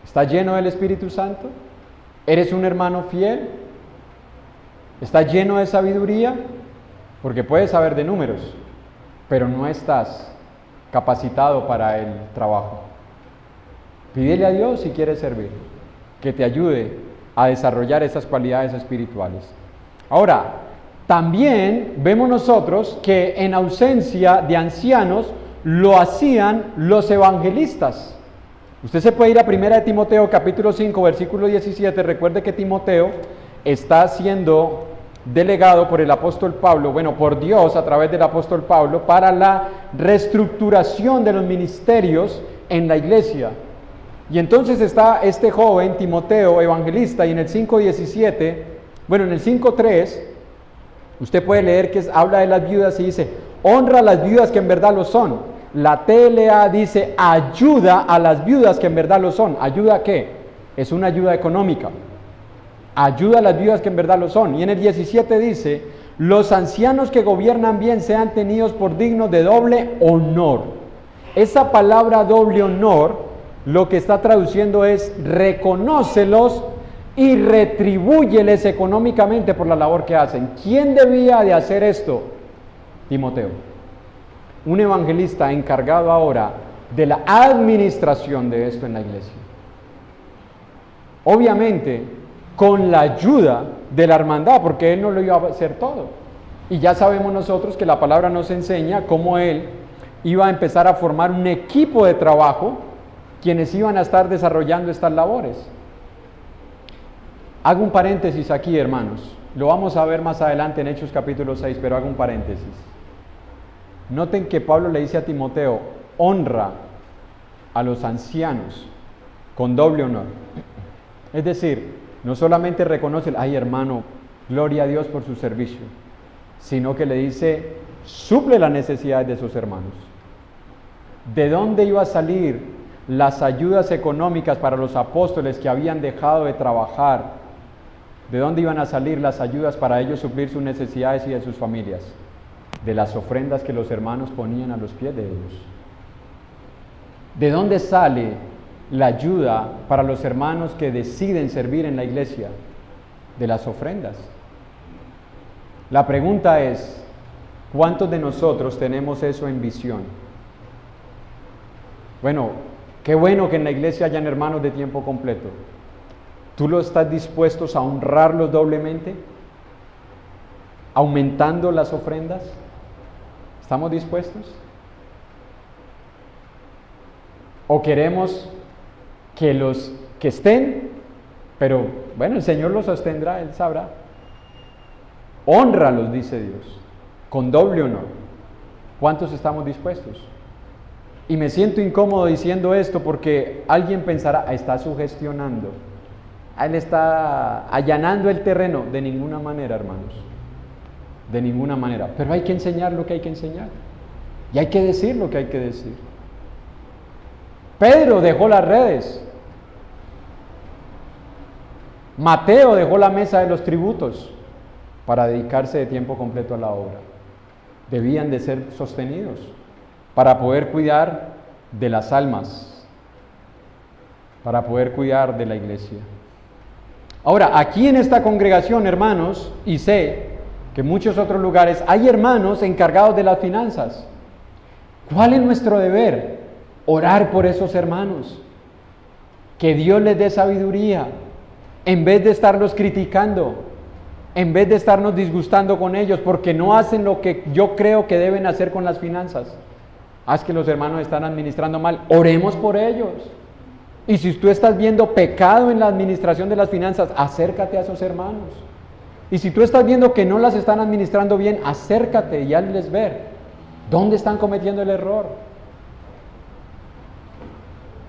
¿Estás lleno del Espíritu Santo? ¿Eres un hermano fiel? ¿Estás lleno de sabiduría? Porque puedes saber de números, pero no estás capacitado para el trabajo. Pídele a Dios si quieres servir, que te ayude a desarrollar esas cualidades espirituales. Ahora, también vemos nosotros que en ausencia de ancianos lo hacían los evangelistas. Usted se puede ir a 1 Timoteo capítulo 5 versículo 17, recuerde que Timoteo está siendo delegado por el apóstol Pablo, bueno, por Dios a través del apóstol Pablo, para la reestructuración de los ministerios en la iglesia. Y entonces está este joven Timoteo, evangelista, y en el 5:17, bueno, en el 5:3, usted puede leer que habla de las viudas y dice, honra a las viudas que en verdad lo son. La TLA dice, ayuda a las viudas que en verdad lo son. ¿Ayuda a qué? Es una ayuda económica. Ayuda a las viudas que en verdad lo son. Y en el 17 dice, los ancianos que gobiernan bien sean tenidos por dignos de doble honor. Esa palabra doble honor, lo que está traduciendo es reconócelos y retribúyeles económicamente por la labor que hacen. ¿Quién debía de hacer esto? Timoteo. Un evangelista encargado ahora de la administración de esto en la iglesia. Obviamente, con la ayuda de la hermandad, porque él no lo iba a hacer todo. Y ya sabemos nosotros que la palabra nos enseña cómo él iba a empezar a formar un equipo de trabajo, quienes iban a estar desarrollando estas labores. Hago un paréntesis aquí, hermanos. Lo vamos a ver más adelante en Hechos capítulo 6, pero hago un paréntesis. Noten que Pablo le dice a Timoteo, honra a los ancianos con doble honor. Es decir, no solamente reconoce, ay hermano, gloria a Dios por su servicio, sino que le dice, suple las necesidades de sus hermanos. ¿De dónde iba a salir las ayudas económicas para los apóstoles que habían dejado de trabajar? ¿De dónde iban a salir las ayudas para ellos suplir sus necesidades y de sus familias? De las ofrendas que los hermanos ponían a los pies de ellos. ¿De dónde sale la ayuda para los hermanos que deciden servir en la iglesia? De las ofrendas. La pregunta es, ¿cuántos de nosotros tenemos eso en visión? Bueno, qué bueno que en la iglesia hayan hermanos de tiempo completo. ¿Tú lo estás dispuestos a honrarlos doblemente? ¿Aumentando las ofrendas? ¿Estamos dispuestos? ¿O queremos que los que estén Pero bueno, el Señor los sostendrá, Él sabrá. Hónralos, dice Dios, con doble honor. ¿Cuántos estamos dispuestos? Y me siento incómodo diciendo esto porque alguien pensará, está sugestionando, él está allanando el terreno. De ninguna manera, hermanos, de ninguna manera. Pero hay que enseñar lo que hay que enseñar y hay que decir lo que hay que decir. Pedro dejó las redes, Mateo dejó la mesa de los tributos para dedicarse de tiempo completo a la obra. Debían de ser sostenidos para poder cuidar de las almas, para poder cuidar de la iglesia. Ahora, aquí en esta congregación, hermanos, y sé que en muchos otros lugares hay hermanos encargados de las finanzas. ¿Cuál es nuestro deber? Orar por esos hermanos, que Dios les dé sabiduría, en vez de estarlos criticando, en vez de estarnos disgustando con ellos, porque no hacen lo que yo creo que deben hacer con las finanzas. Es que los hermanos están administrando mal, oremos por ellos. Y si tú estás viendo pecado en la administración de las finanzas, acércate a esos hermanos. Y si tú estás viendo que no las están administrando bien, acércate y hazles ver dónde están cometiendo el error.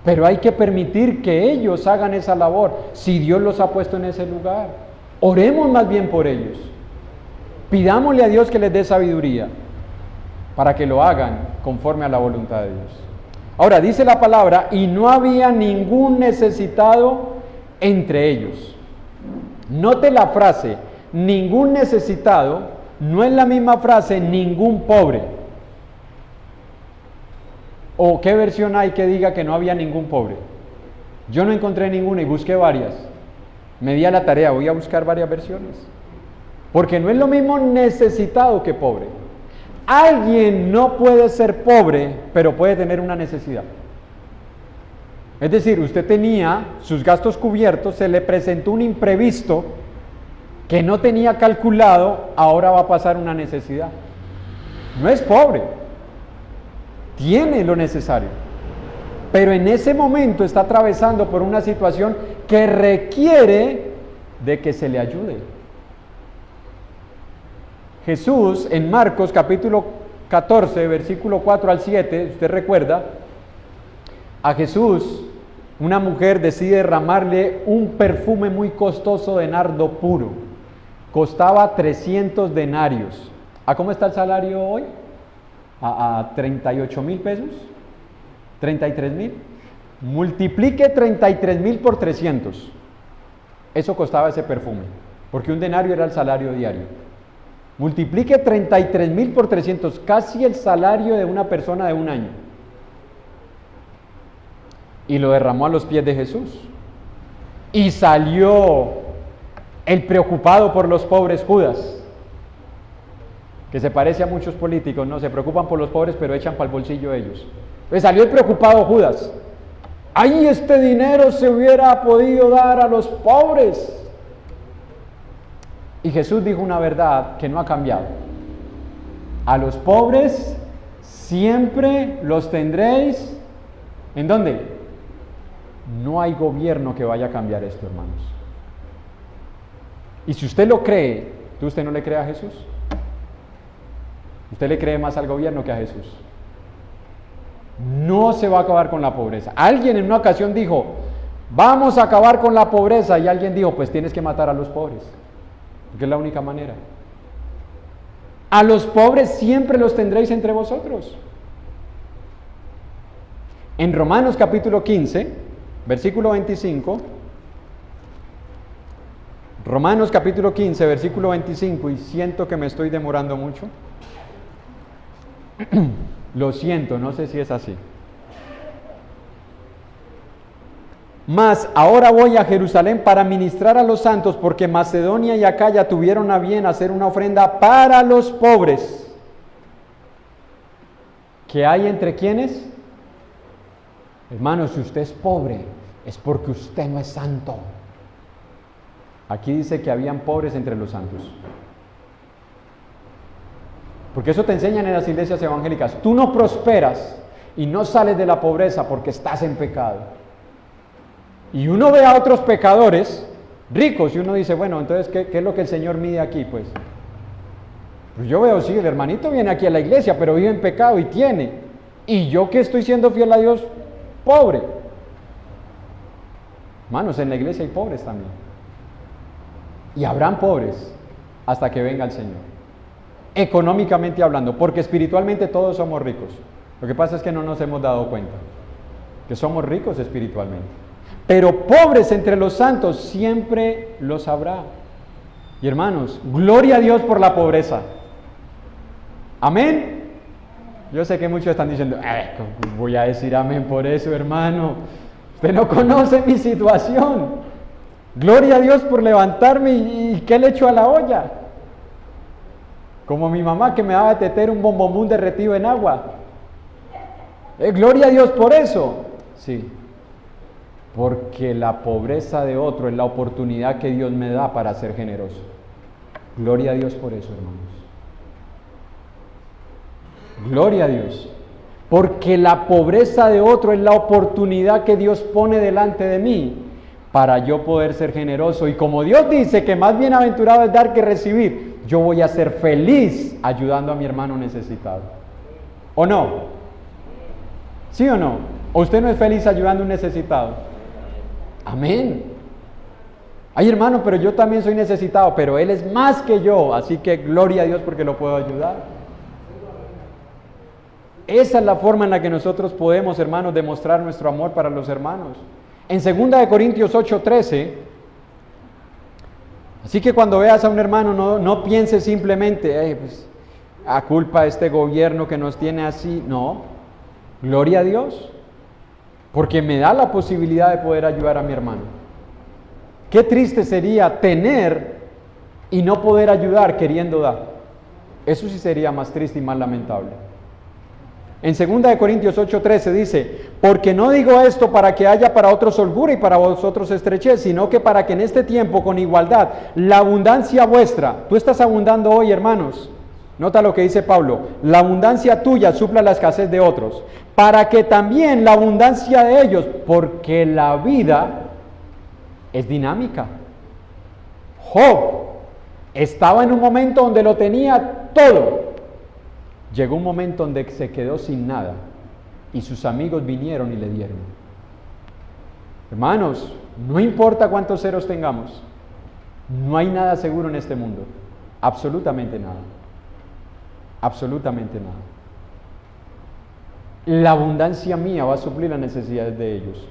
Pero hay que permitir que ellos hagan esa labor, si Dios los ha puesto en ese lugar. Oremos más bien por ellos. Pidámosle a Dios que les dé sabiduría para que lo hagan conforme a la voluntad de Dios. Ahora, dice la palabra, y no había ningún necesitado entre ellos. Note la frase, ningún necesitado, no es la misma frase, ningún pobre. ¿O qué versión hay que diga que no había ningún pobre? Yo no encontré ninguna y busqué varias. Me di a la tarea, voy a buscar varias versiones. Porque no es lo mismo necesitado que pobre. Alguien no puede ser pobre, pero puede tener una necesidad. Es decir, usted tenía sus gastos cubiertos, se le presentó un imprevisto que no tenía calculado, ahora va a pasar una necesidad. No es pobre, tiene lo necesario, pero en ese momento está atravesando por una situación que requiere de que se le ayude. Jesús en Marcos capítulo 14, versículo 4 al 7, usted recuerda, a Jesús una mujer decide derramarle un perfume muy costoso de nardo puro. Costaba 300 denarios. ¿A cómo está el salario hoy? A 38,000 pesos, 33,000. Multiplique 33,000 por 300. Eso costaba ese perfume, porque un denario era el salario diario. Multiplique 33,000 por 300, casi el salario de una persona de un año. Y lo derramó a los pies de Jesús. Y salió el preocupado por los pobres Judas, que se parece a muchos políticos, ¿no? Se preocupan por los pobres, pero echan para el bolsillo ellos. Entonces salió el preocupado Judas. ¡Ay, este dinero se hubiera podido dar a los pobres! Y Jesús dijo una verdad que no ha cambiado. A los pobres siempre los tendréis. ¿En dónde? No hay gobierno que vaya a cambiar esto, hermanos. Y si usted lo cree, ¿usted no le cree a Jesús? Usted le cree más al gobierno que a Jesús. No se va a acabar con la pobreza. Alguien en una ocasión dijo, vamos a acabar con la pobreza, y alguien dijo, pues tienes que matar a los pobres, porque es la única manera. A los pobres siempre los tendréis entre vosotros. En Romanos capítulo 15, versículo 25, Romanos capítulo 15, versículo 25, y siento que me estoy demorando mucho. Lo siento, no sé si es así. Mas ahora voy a Jerusalén para ministrar a los santos, porque Macedonia y Acaya tuvieron a bien hacer una ofrenda para los pobres. ¿Qué hay entre quienes? Hermanos, si usted es pobre, es porque usted no es santo. Aquí dice que habían pobres entre los santos. Porque eso te enseñan en las iglesias evangélicas. Tú no prosperas y no sales de la pobreza porque estás en pecado. Y uno ve a otros pecadores ricos. Y uno dice, bueno, entonces, ¿qué es lo que el Señor mide aquí? Pues yo veo, sí, el hermanito viene aquí a la iglesia, pero vive en pecado y tiene. Y yo que estoy siendo fiel a Dios, pobre. Hermanos, en la iglesia hay pobres también. Y habrán pobres hasta que venga el Señor. Económicamente hablando, porque espiritualmente todos somos ricos. Lo que pasa es que no nos hemos dado cuenta que somos ricos espiritualmente. Pero pobres entre los santos siempre los habrá. Y hermanos, gloria a Dios por la pobreza. Amén. Yo sé que muchos están diciendo, voy a decir amén por eso, hermano. Usted no conoce mi situación. Gloria a Dios por levantarme y ¿qué le echo a la olla? Como mi mamá que me daba de teter un bombombún derretido en agua. Gloria a Dios por eso. Sí. Porque la pobreza de otro es la oportunidad que Dios me da para ser generoso. Gloria a Dios por eso, hermanos. Gloria a Dios. Porque la pobreza de otro es la oportunidad que Dios pone delante de mí para yo poder ser generoso. Y como Dios dice que más bienaventurado es dar que recibir, yo voy a ser feliz ayudando a mi hermano necesitado. ¿O no? ¿Sí o no? ¿O usted no es feliz ayudando a un necesitado? Amén. Ay, hermano, pero yo también soy necesitado, pero él es más que yo, así que gloria a Dios porque lo puedo ayudar. Esa es la forma en la que nosotros podemos, hermanos, demostrar nuestro amor para los hermanos. En 2 Corintios 8:13, así que cuando veas a un hermano, no pienses simplemente, pues, a culpa de este gobierno que nos tiene así. No, gloria a Dios, porque me da la posibilidad de poder ayudar a mi hermano. Qué triste sería tener y no poder ayudar queriendo dar. Eso sí sería más triste y más lamentable. En 2 Corintios 8:13 dice, porque no digo esto para que haya para otros holgura y para vosotros estrechez, sino que para que en este tiempo con igualdad la abundancia vuestra, tú estás abundando hoy, hermanos, nota lo que dice Pablo, la abundancia tuya supla la escasez de otros, para que también la abundancia de ellos, porque la vida es dinámica. Job estaba en un momento donde lo tenía todo. Llegó un momento donde se quedó sin nada y sus amigos vinieron y le dieron. Hermanos, no importa cuántos ceros tengamos, no hay nada seguro en este mundo, absolutamente nada, absolutamente nada. La abundancia mía va a suplir las necesidades de ellos,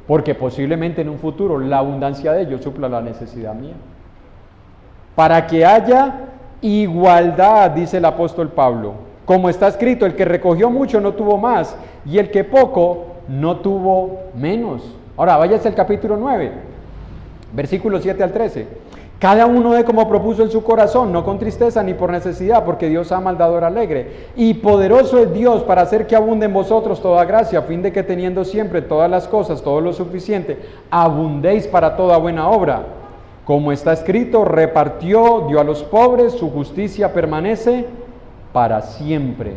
porque posiblemente en un futuro la abundancia de ellos supla la necesidad mía. Para que haya igualdad, dice el apóstol Pablo, como está escrito, el que recogió mucho no tuvo más, y el que poco no tuvo menos. Ahora, váyase al capítulo 9, versículos 7 al 13. Cada uno dé como propuso en su corazón, no con tristeza ni por necesidad, porque Dios ama al dador alegre. Y poderoso es Dios para hacer que abunde en vosotros toda gracia, a fin de que teniendo siempre todas las cosas, todo lo suficiente, abundéis para toda buena obra. Como está escrito, repartió, dio a los pobres, su justicia permanece para siempre.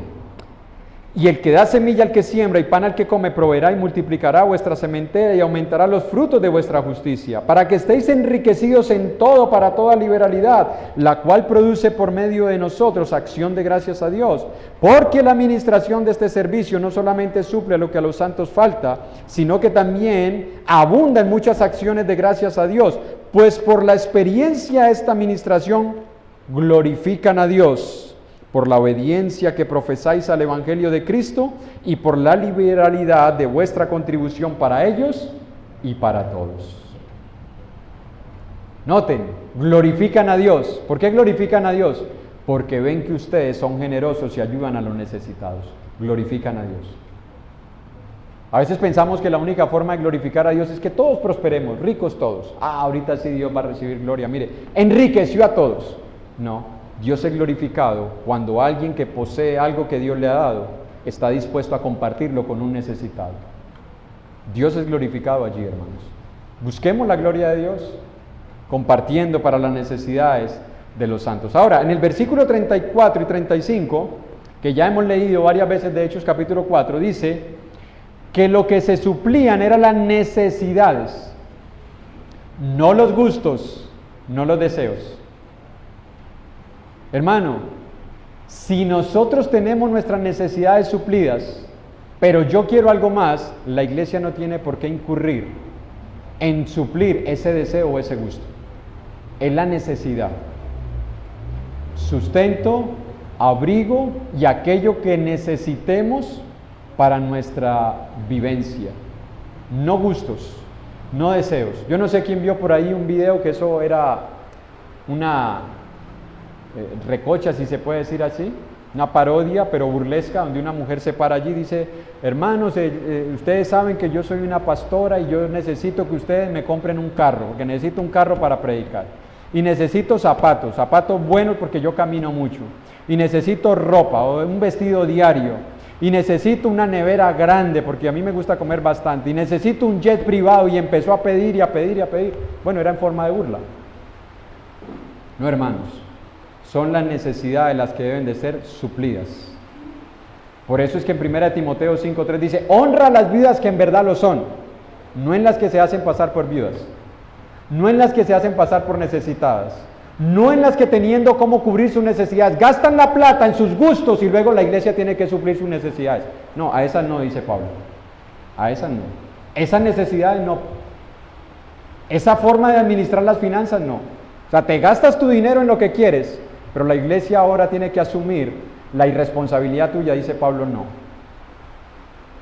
Y el que da semilla al que siembra y pan al que come, proveerá y multiplicará vuestra sementera y aumentará los frutos de vuestra justicia, para que estéis enriquecidos en todo para toda liberalidad, la cual produce por medio de nosotros acción de gracias a Dios. Porque la administración de este servicio no solamente suple lo que a los santos falta, sino que también abunda en muchas acciones de gracias a Dios, pues por la experiencia de esta administración glorifican a Dios, por la obediencia que profesáis al Evangelio de Cristo y por la liberalidad de vuestra contribución para ellos y para todos. Noten, glorifican a Dios. ¿Por qué glorifican a Dios? Porque ven que ustedes son generosos y ayudan a los necesitados. Glorifican a Dios. A veces pensamos que la única forma de glorificar a Dios es que todos prosperemos, ricos todos. Ahorita sí Dios va a recibir gloria. Mire, enriqueció a todos. No. Dios es glorificado cuando alguien que posee algo que Dios le ha dado está dispuesto a compartirlo con un necesitado. Dios es glorificado allí, hermanos. Busquemos la gloria de Dios compartiendo para las necesidades de los santos. Ahora, en el versículo 34 y 35, que ya hemos leído varias veces de Hechos capítulo 4, dice que lo que se suplían eran las necesidades. no los gustos, no los deseos. Hermano, si nosotros tenemos nuestras necesidades suplidas, pero yo quiero algo más, la iglesia no tiene por qué incurrir en suplir ese deseo o ese gusto. Es la necesidad. Sustento, abrigo y aquello que necesitemos para nuestra vivencia. No gustos, no deseos. Yo no sé quién vio por ahí un video que eso era una recocha, si se puede decir así, una parodia pero burlesca, donde una mujer se para allí y dice: hermanos, ustedes saben que yo soy una pastora y yo necesito que ustedes me compren un carro, porque necesito un carro para predicar, y necesito zapatos buenos porque yo camino mucho, y necesito ropa o un vestido diario, y necesito una nevera grande porque a mí me gusta comer bastante, y necesito un jet privado, y empezó a pedir y a pedir y a pedir. Bueno, era en forma de burla. No, hermanos, son las necesidades las que deben de ser suplidas. Por eso es que en 1 Timoteo 5:3 dice: honra a las viudas que en verdad lo son, no en las que se hacen pasar por viudas, no en las que se hacen pasar por necesitadas, no en las que teniendo cómo cubrir sus necesidades gastan la plata en sus gustos y luego la iglesia tiene que suplir sus necesidades. No, a esas no, dice Pablo. A esas no. Esas necesidades no. Esa forma de administrar las finanzas no. O sea, te gastas tu dinero en lo que quieres, pero la iglesia ahora tiene que asumir la irresponsabilidad tuya, dice Pablo, no.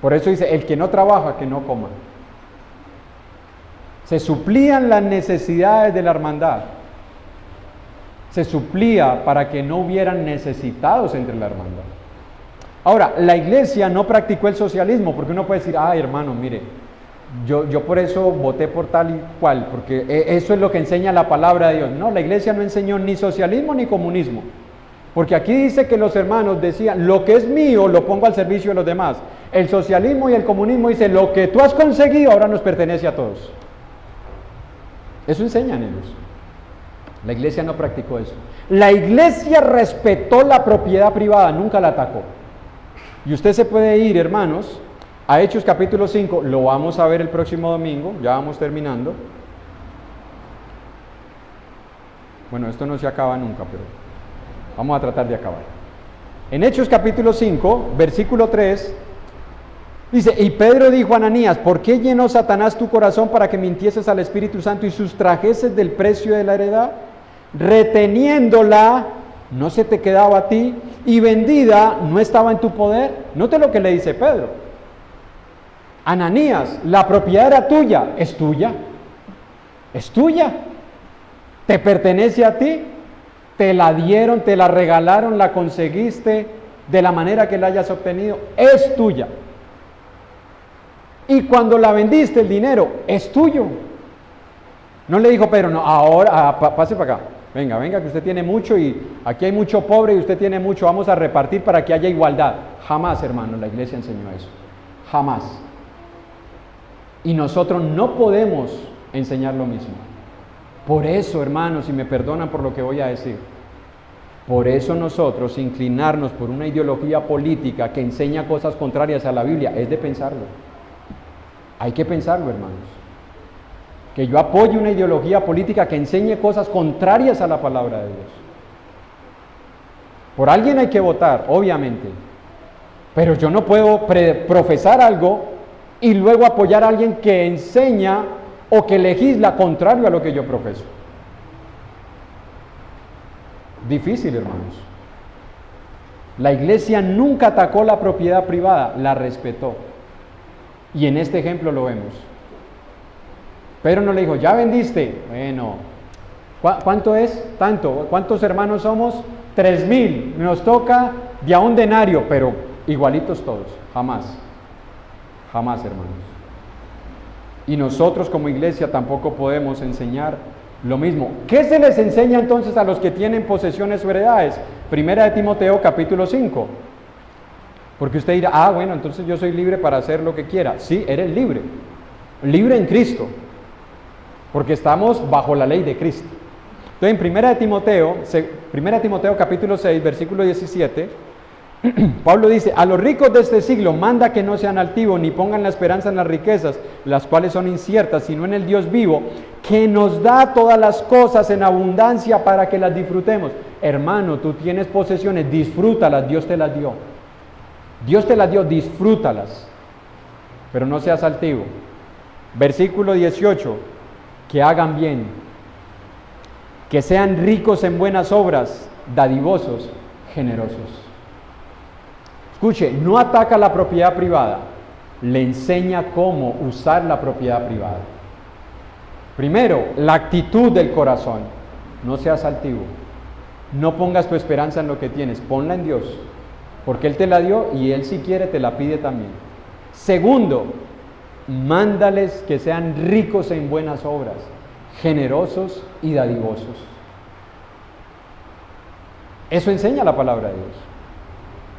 Por eso dice: el que no trabaja, que no coma. Se suplían las necesidades de la hermandad. Se suplía para que no hubieran necesitados entre la hermandad. Ahora, la iglesia no practicó el socialismo, porque uno puede decir: ay, hermano, mire, yo por eso voté por tal y cual, porque eso es lo que enseña la palabra de Dios. No, la iglesia no enseñó ni socialismo ni comunismo, porque aquí dice que los hermanos decían: lo que es mío lo pongo al servicio de los demás. El socialismo y el comunismo dice: lo que tú has conseguido ahora nos pertenece a todos. Eso enseñan ellos. La iglesia no practicó eso. La iglesia respetó la propiedad privada, nunca la atacó. Y usted se puede ir, hermanos, a Hechos capítulo 5, lo vamos a ver el próximo domingo, ya vamos terminando. Bueno, esto no se acaba nunca, pero vamos a tratar de acabar. En Hechos capítulo 5, versículo 3, dice: y Pedro dijo a Ananías: ¿por qué llenó Satanás tu corazón para que mintieses al Espíritu Santo y sustrajeses del precio de la heredad? Reteniéndola, no se te quedaba a ti, y vendida, no estaba en tu poder. Note lo que le dice Pedro. Ananías, la propiedad era tuya, es tuya, es tuya, te pertenece a ti, te la dieron, te la regalaron, la conseguiste de la manera que la hayas obtenido, es tuya. Y cuando la vendiste, el dinero es tuyo. No le dijo Pedro: no, ahora pase para acá, venga, que usted tiene mucho y aquí hay mucho pobre y usted tiene mucho, vamos a repartir para que haya igualdad. Jamás, hermano, la iglesia enseñó eso, jamás. Y nosotros no podemos enseñar lo mismo. Por eso, hermanos, y me perdonan por lo que voy a decir, por eso nosotros inclinarnos por una ideología política que enseña cosas contrarias a la Biblia es de pensarlo. Hay que pensarlo, hermanos. Que yo apoye una ideología política que enseñe cosas contrarias a la palabra de Dios. Por alguien hay que votar, obviamente, pero yo no puedo profesar algo y luego apoyar a alguien que enseña o que legisla contrario a lo que yo profeso. Difícil, hermanos. La iglesia nunca atacó la propiedad privada, la respetó. Y en este ejemplo lo vemos. Pedro no le dijo: ya vendiste. Bueno, ¿cuánto es? Tanto. ¿Cuántos hermanos somos? 3,000. Nos toca de a un denario, pero igualitos todos. Jamás. Jamás, hermanos. Y nosotros como iglesia tampoco podemos enseñar lo mismo. ¿Qué se les enseña entonces a los que tienen posesiones o heredades? 1 Timoteo capítulo 5. Porque usted dirá: bueno, entonces yo soy libre para hacer lo que quiera. Sí, eres libre. Libre en Cristo. Porque estamos bajo la ley de Cristo. Entonces en 1 Timoteo capítulo 6, versículo 17, Pablo dice, a los ricos de este siglo manda que no sean altivos ni pongan la esperanza en las riquezas, las cuales son inciertas, sino en el Dios vivo, que nos da todas las cosas en abundancia para que las disfrutemos. Hermano, tú tienes posesiones, disfrútalas, Dios te las dio. Dios te las dio, disfrútalas, pero no seas altivo. Versículo 18, que hagan bien, que sean ricos en buenas obras, dadivosos, generosos. Escuche, no ataca la propiedad privada, le enseña cómo usar la propiedad privada. Primero, la actitud del corazón. No seas altivo. No pongas tu esperanza en lo que tienes, ponla en Dios, porque Él te la dio y Él si quiere te la pide también. Segundo, mándales que sean ricos en buenas obras, generosos y dadivosos. Eso enseña la palabra de Dios.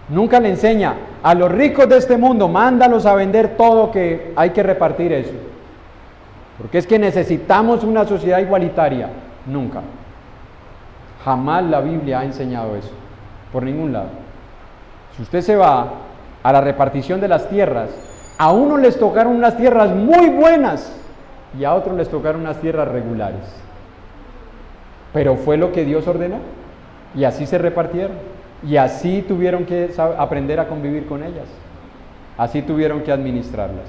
Nunca le enseña a los ricos de este mundo, mándalos a vender todo, que hay que repartir eso. Porque es que necesitamos una sociedad igualitaria. Nunca. Jamás la Biblia ha enseñado eso, por ningún lado. Si usted se va a la repartición de las tierras, a unos les tocaron unas tierras muy buenas y a otros les tocaron unas tierras regulares. Pero fue lo que Dios ordenó y así se repartieron. Y así tuvieron que aprender a convivir con ellas. Así tuvieron que administrarlas.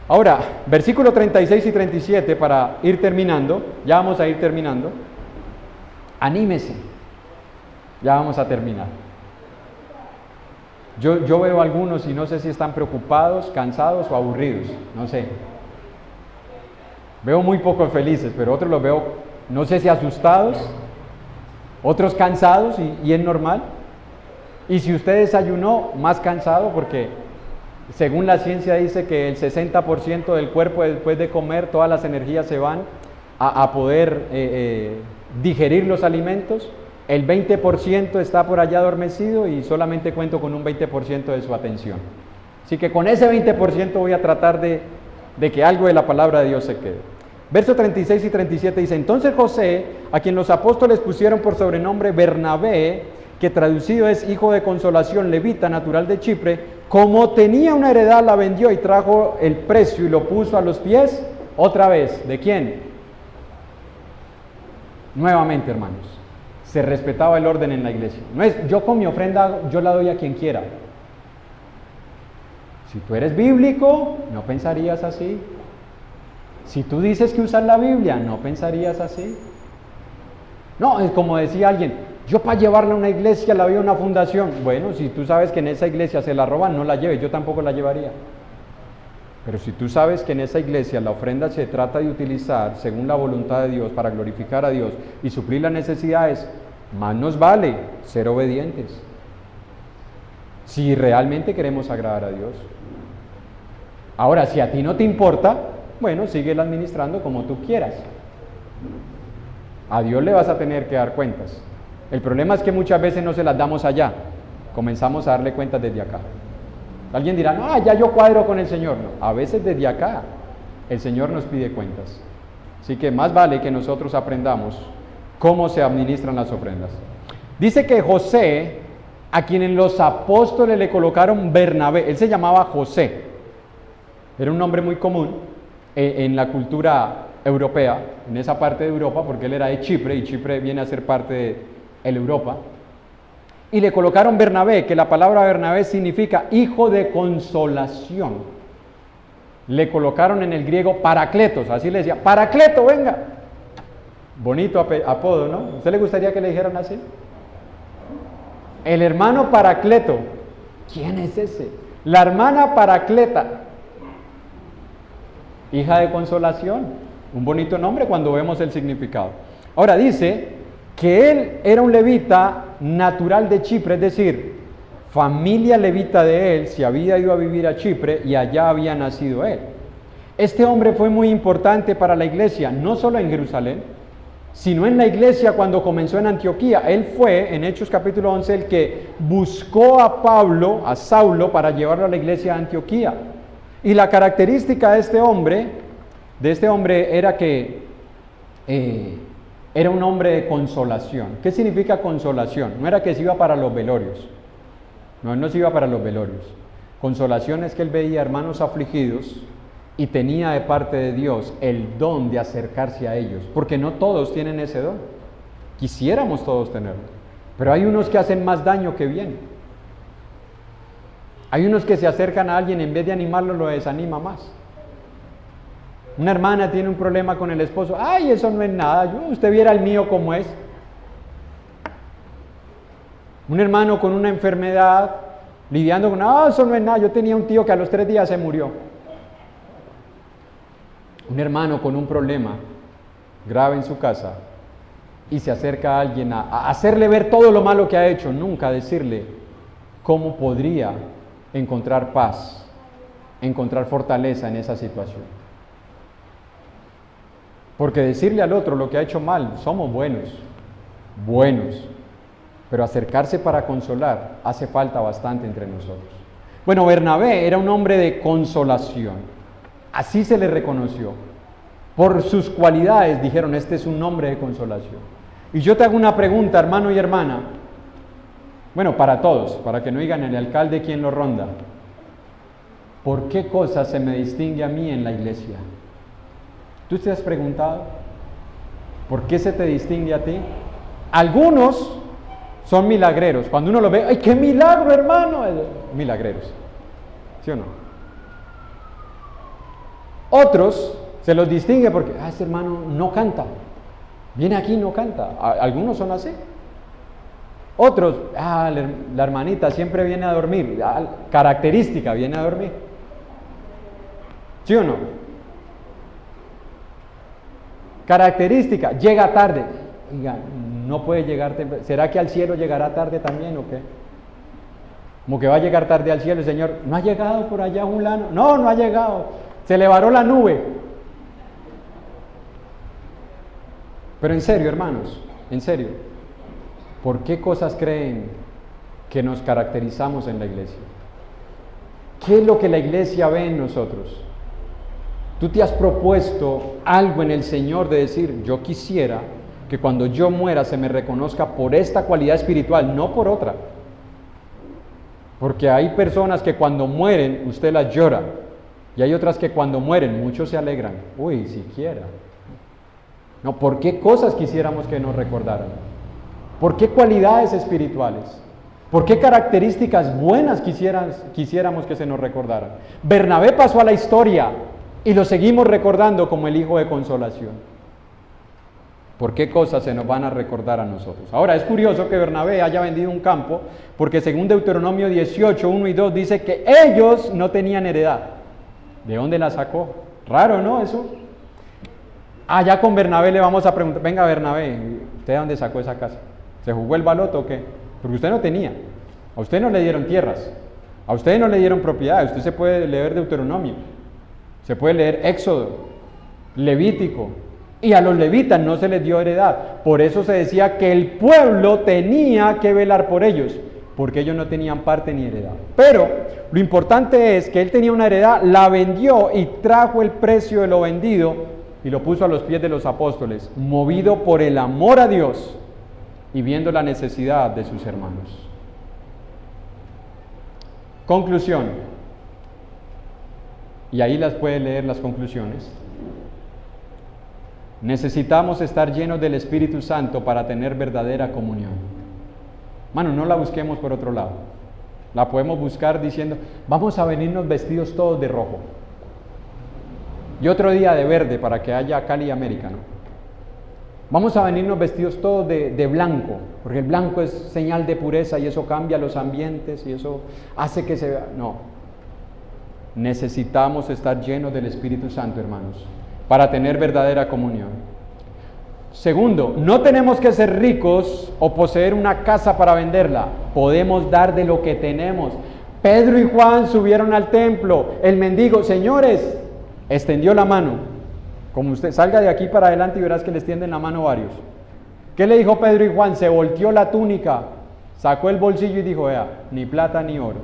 Ahora, versículo 36 y 37 para ir terminando. Ya vamos a ir terminando. Anímese. Ya vamos a terminar. Yo veo algunos y no sé si están preocupados, cansados o aburridos. No sé. Veo muy pocos felices, pero otros los veo, no sé si asustados, otros cansados y es normal. Y si usted desayunó, más cansado, porque según la ciencia dice que el 60% del cuerpo después de comer, todas las energías se van a poder digerir los alimentos. El 20% está por allá adormecido y solamente cuento con un 20% de su atención. Así que con ese 20% voy a tratar de que algo de la palabra de Dios se quede. Verso 36 y 37 dice, entonces José, a quien los apóstoles pusieron por sobrenombre Bernabé, que traducido es hijo de consolación, levita, natural de Chipre, como tenía una heredad, la vendió y trajo el precio y lo puso a los pies, otra vez, ¿de quién? Nuevamente, hermanos, se respetaba el orden en la iglesia. No es, yo con mi ofrenda, yo la doy a quien quiera. Si tú eres bíblico, no pensarías así. Si tú dices que usas la Biblia, no pensarías así. No, es como decía alguien, yo para llevarla a una iglesia la veo a una fundación. Bueno, si tú sabes que en esa iglesia se la roban, no la lleves, yo tampoco la llevaría. Pero si tú sabes que en esa iglesia la ofrenda se trata de utilizar según la voluntad de Dios para glorificar a Dios y suplir las necesidades, más nos vale ser obedientes. Si realmente queremos agradar a Dios. Ahora, si a ti no te importa, bueno, síguela administrando como tú quieras. A Dios le vas a tener que dar cuentas. El problema es que muchas veces no se las damos allá, comenzamos a darle cuentas desde acá. Alguien dirá, no, ya yo cuadro con el Señor. No, a veces desde acá el Señor nos pide cuentas. Así que más vale que nosotros aprendamos cómo se administran las ofrendas. Dice que José, a quien los apóstoles le colocaron Bernabé, él se llamaba José. Era un nombre muy común en la cultura europea, en esa parte de Europa, porque él era de Chipre y Chipre viene a ser parte de Europa. Y le colocaron Bernabé, que la palabra Bernabé significa hijo de consolación. Le colocaron en el griego Paracletos, así le decía, Paracleto, venga. Bonito apodo, ¿no? ¿A usted le gustaría que le dijeran así? El hermano Paracleto. ¿Quién es ese? La hermana Paracleta, hija de consolación. Un bonito nombre cuando vemos el significado. Ahora dice que él era un levita natural de Chipre, es decir, familia levita de él, se había ido a vivir a Chipre y allá había nacido él. Este hombre fue muy importante para la iglesia, no solo en Jerusalén, sino en la iglesia cuando comenzó en Antioquía. Él fue, en Hechos capítulo 11, el que buscó a Pablo, a Saulo, para llevarlo a la iglesia de Antioquía. Y la característica de este hombre era que era un hombre de consolación. ¿Qué significa consolación? No era que se iba para los velorios. No, él no se iba para los velorios. Consolación es que él veía hermanos afligidos y tenía de parte de Dios el don de acercarse a ellos, porque no todos tienen ese don. Quisiéramos todos tenerlo, pero hay unos que hacen más daño que bien. Hay unos que se acercan a alguien, en vez de animarlo, lo desanima más. Una hermana tiene un problema con el esposo. Ay, eso no es nada. Usted viera el mío como es. Un hermano con una enfermedad, lidiando con, eso no es nada. Yo tenía un tío que a los 3 días se murió. Un hermano con un problema grave en su casa y se acerca a alguien a hacerle ver todo lo malo que ha hecho, nunca decirle cómo podría encontrar paz, encontrar fortaleza en esa situación. Porque decirle al otro lo que ha hecho mal, somos buenos, pero acercarse para consolar hace falta bastante entre nosotros. Bueno, Bernabé era un hombre de consolación, así se le reconoció. Por sus cualidades dijeron, este es un hombre de consolación. Y yo te hago una pregunta, hermano y hermana, bueno, para todos, para que no digan el alcalde quién lo ronda. ¿Por qué cosa se me distingue a mí en la iglesia? ¿Tú te has preguntado? ¿Por qué se te distingue a ti? Algunos son milagreros. Cuando uno lo ve, ¡ay, qué milagro, hermano! Milagreros. ¿Sí o no? Otros se los distingue porque, ese hermano no canta. Viene aquí y no canta. Algunos son así. Otros, la hermanita siempre viene a dormir. Característica, viene a dormir. ¿Sí o no? Característica, llega tarde. Oiga, no puede llegar temprano. ¿Será que al cielo llegará tarde también o qué? Como que va a llegar tarde al cielo el Señor. ¿No ha llegado por allá fulano? No, no ha llegado. Se le varó la nube. Pero en serio, hermanos, en serio, ¿por qué cosas creen que nos caracterizamos en la iglesia? ¿Qué es lo que la iglesia ve en nosotros? ¿Tú te has propuesto algo en el Señor de decir, yo quisiera que cuando yo muera se me reconozca por esta cualidad espiritual, no por otra? Porque hay personas que cuando mueren usted las llora y hay otras que cuando mueren muchos se alegran. Uy, siquiera. No, ¿por qué cosas quisiéramos que nos recordaran? ¿Por qué cualidades espirituales? ¿Por qué características buenas quisiéramos que se nos recordaran? Bernabé pasó a la historia y lo seguimos recordando como el hijo de consolación. ¿Por qué cosas se nos van a recordar a nosotros? Ahora, es curioso que Bernabé haya vendido un campo, porque según Deuteronomio 18, 1 y 2, dice que ellos no tenían heredad. ¿De dónde la sacó? Raro, ¿no? Eso. Ya con Bernabé le vamos a preguntar, venga Bernabé, ¿usted de dónde sacó esa casa? ¿Se jugó el baloto o qué? Porque usted no tenía. A usted no le dieron tierras. A usted no le dieron propiedades. Usted se puede leer Deuteronomio. Se puede leer Éxodo, Levítico. Y a los levitas no se les dio heredad. Por eso se decía que el pueblo tenía que velar por ellos, porque ellos no tenían parte ni heredad. Pero lo importante es que él tenía una heredad, la vendió y trajo el precio de lo vendido y lo puso a los pies de los apóstoles, movido por el amor a Dios y viendo la necesidad de sus hermanos. Conclusión. Y ahí las puede leer las conclusiones. Necesitamos estar llenos del Espíritu Santo para tener verdadera comunión. Mano, no la busquemos por otro lado. La podemos buscar diciendo, vamos a venirnos vestidos todos de rojo. Y otro día de verde para que haya Cali América, ¿no? Vamos a venirnos vestidos todos de blanco, porque el blanco es señal de pureza y eso cambia los ambientes y eso hace que se vea. No. Necesitamos estar llenos del Espíritu Santo, hermanos, para tener verdadera comunión. Segundo, no tenemos que ser ricos o poseer una casa para venderla. Podemos dar de lo que tenemos. Pedro y Juan subieron al templo. El mendigo, señores, extendió la mano. Como usted salga de aquí para adelante y verás que les tienden la mano varios. ¿Qué le dijo Pedro y Juan? Se volteó la túnica, sacó el bolsillo y dijo, vea, ni plata ni oro,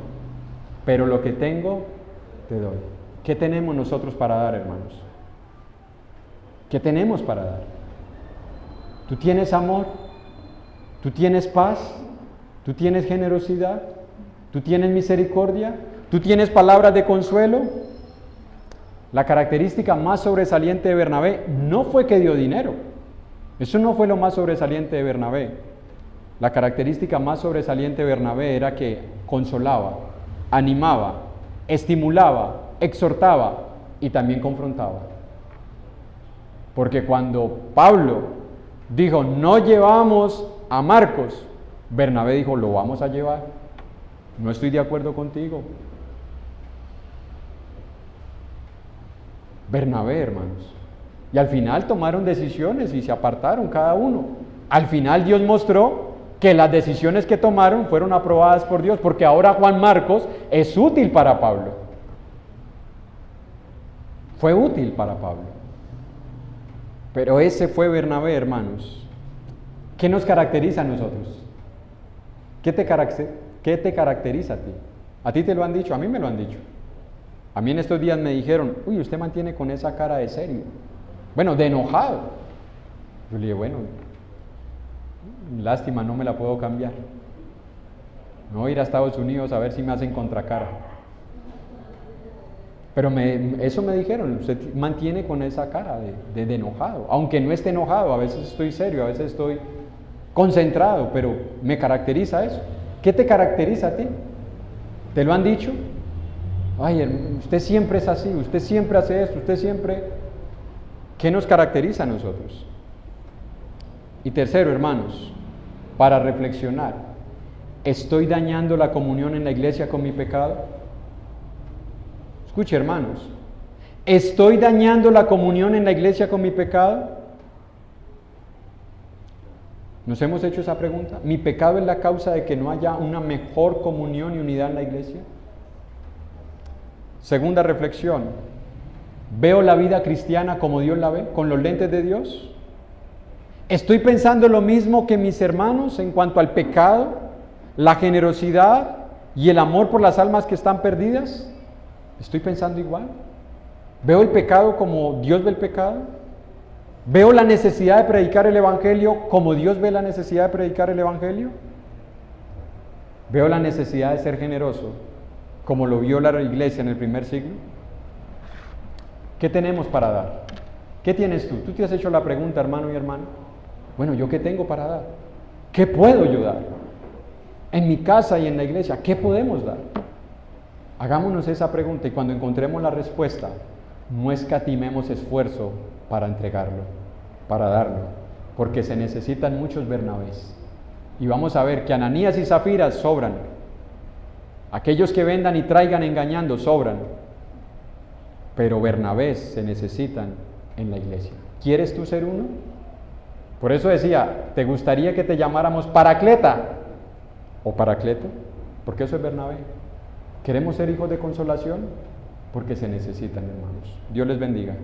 pero lo que tengo te doy. ¿Qué tenemos nosotros para dar, hermanos? ¿Qué tenemos para dar? ¿Tú tienes amor? ¿Tú tienes paz? ¿Tú tienes generosidad? ¿Tú tienes misericordia? ¿Tú tienes palabras de consuelo? La característica más sobresaliente de Bernabé no fue que dio dinero. Eso no fue lo más sobresaliente de Bernabé. La característica más sobresaliente de Bernabé era que consolaba, animaba, estimulaba, exhortaba y también confrontaba. Porque cuando Pablo dijo, no llevamos a Marcos, Bernabé dijo, lo vamos a llevar. No estoy de acuerdo contigo. Bernabé, hermanos. Y al final tomaron decisiones y se apartaron cada uno. Al final Dios mostró que las decisiones que tomaron fueron aprobadas por Dios, porque ahora Juan Marcos es útil para Pablo. Fue útil para Pablo. Pero ese fue Bernabé, hermanos. ¿Qué nos caracteriza a nosotros? ¿Qué te caracteriza a ti? A ti te lo han dicho, a mí me lo han dicho. A mí en estos días me dijeron, uy, usted mantiene con esa cara de serio. Bueno, de enojado. Yo le dije, bueno, lástima, no me la puedo cambiar. Me voy a ir a Estados Unidos a ver si me hacen contracara. Pero eso me dijeron, usted mantiene con esa cara de enojado. Aunque no esté enojado, a veces estoy serio, a veces estoy concentrado, pero me caracteriza eso. ¿Qué te caracteriza a ti? ¿Te lo han dicho? Ay, usted siempre es así, usted siempre hace esto, usted siempre... ¿Qué nos caracteriza a nosotros? Y tercero, hermanos, para reflexionar, ¿estoy dañando la comunión en la iglesia con mi pecado? Escuche, hermanos, ¿estoy dañando la comunión en la iglesia con mi pecado? ¿Nos hemos hecho esa pregunta? ¿Mi pecado es la causa de que no haya una mejor comunión y unidad en la iglesia? Segunda reflexión, ¿veo la vida cristiana como Dios la ve, con los lentes de Dios? ¿Estoy pensando lo mismo que mis hermanos en cuanto al pecado, la generosidad y el amor por las almas que están perdidas? ¿Estoy pensando igual? ¿Veo el pecado como Dios ve el pecado? ¿Veo la necesidad de predicar el Evangelio como Dios ve la necesidad de predicar el Evangelio? ¿Veo la necesidad de ser generoso como lo vio la iglesia en el primer siglo? ¿Qué tenemos para dar? ¿Qué tienes tú? ¿Tú te has hecho la pregunta, hermano y hermana? Bueno, ¿yo qué tengo para dar? ¿Qué puedo yo dar? En mi casa y en la iglesia, ¿qué podemos dar? Hagámonos esa pregunta y cuando encontremos la respuesta, no escatimemos esfuerzo para entregarlo, para darlo, porque se necesitan muchos Bernabés. Y vamos a ver que Ananías y Zafiras sobran. Aquellos que vendan y traigan engañando sobran. Pero Bernabés se necesitan en la iglesia. ¿Quieres tú ser uno? Por eso decía, ¿te gustaría que te llamáramos Paracleta o Paracleto? Porque eso es Bernabé. ¿Queremos ser hijos de consolación? Porque se necesitan, hermanos. Dios les bendiga.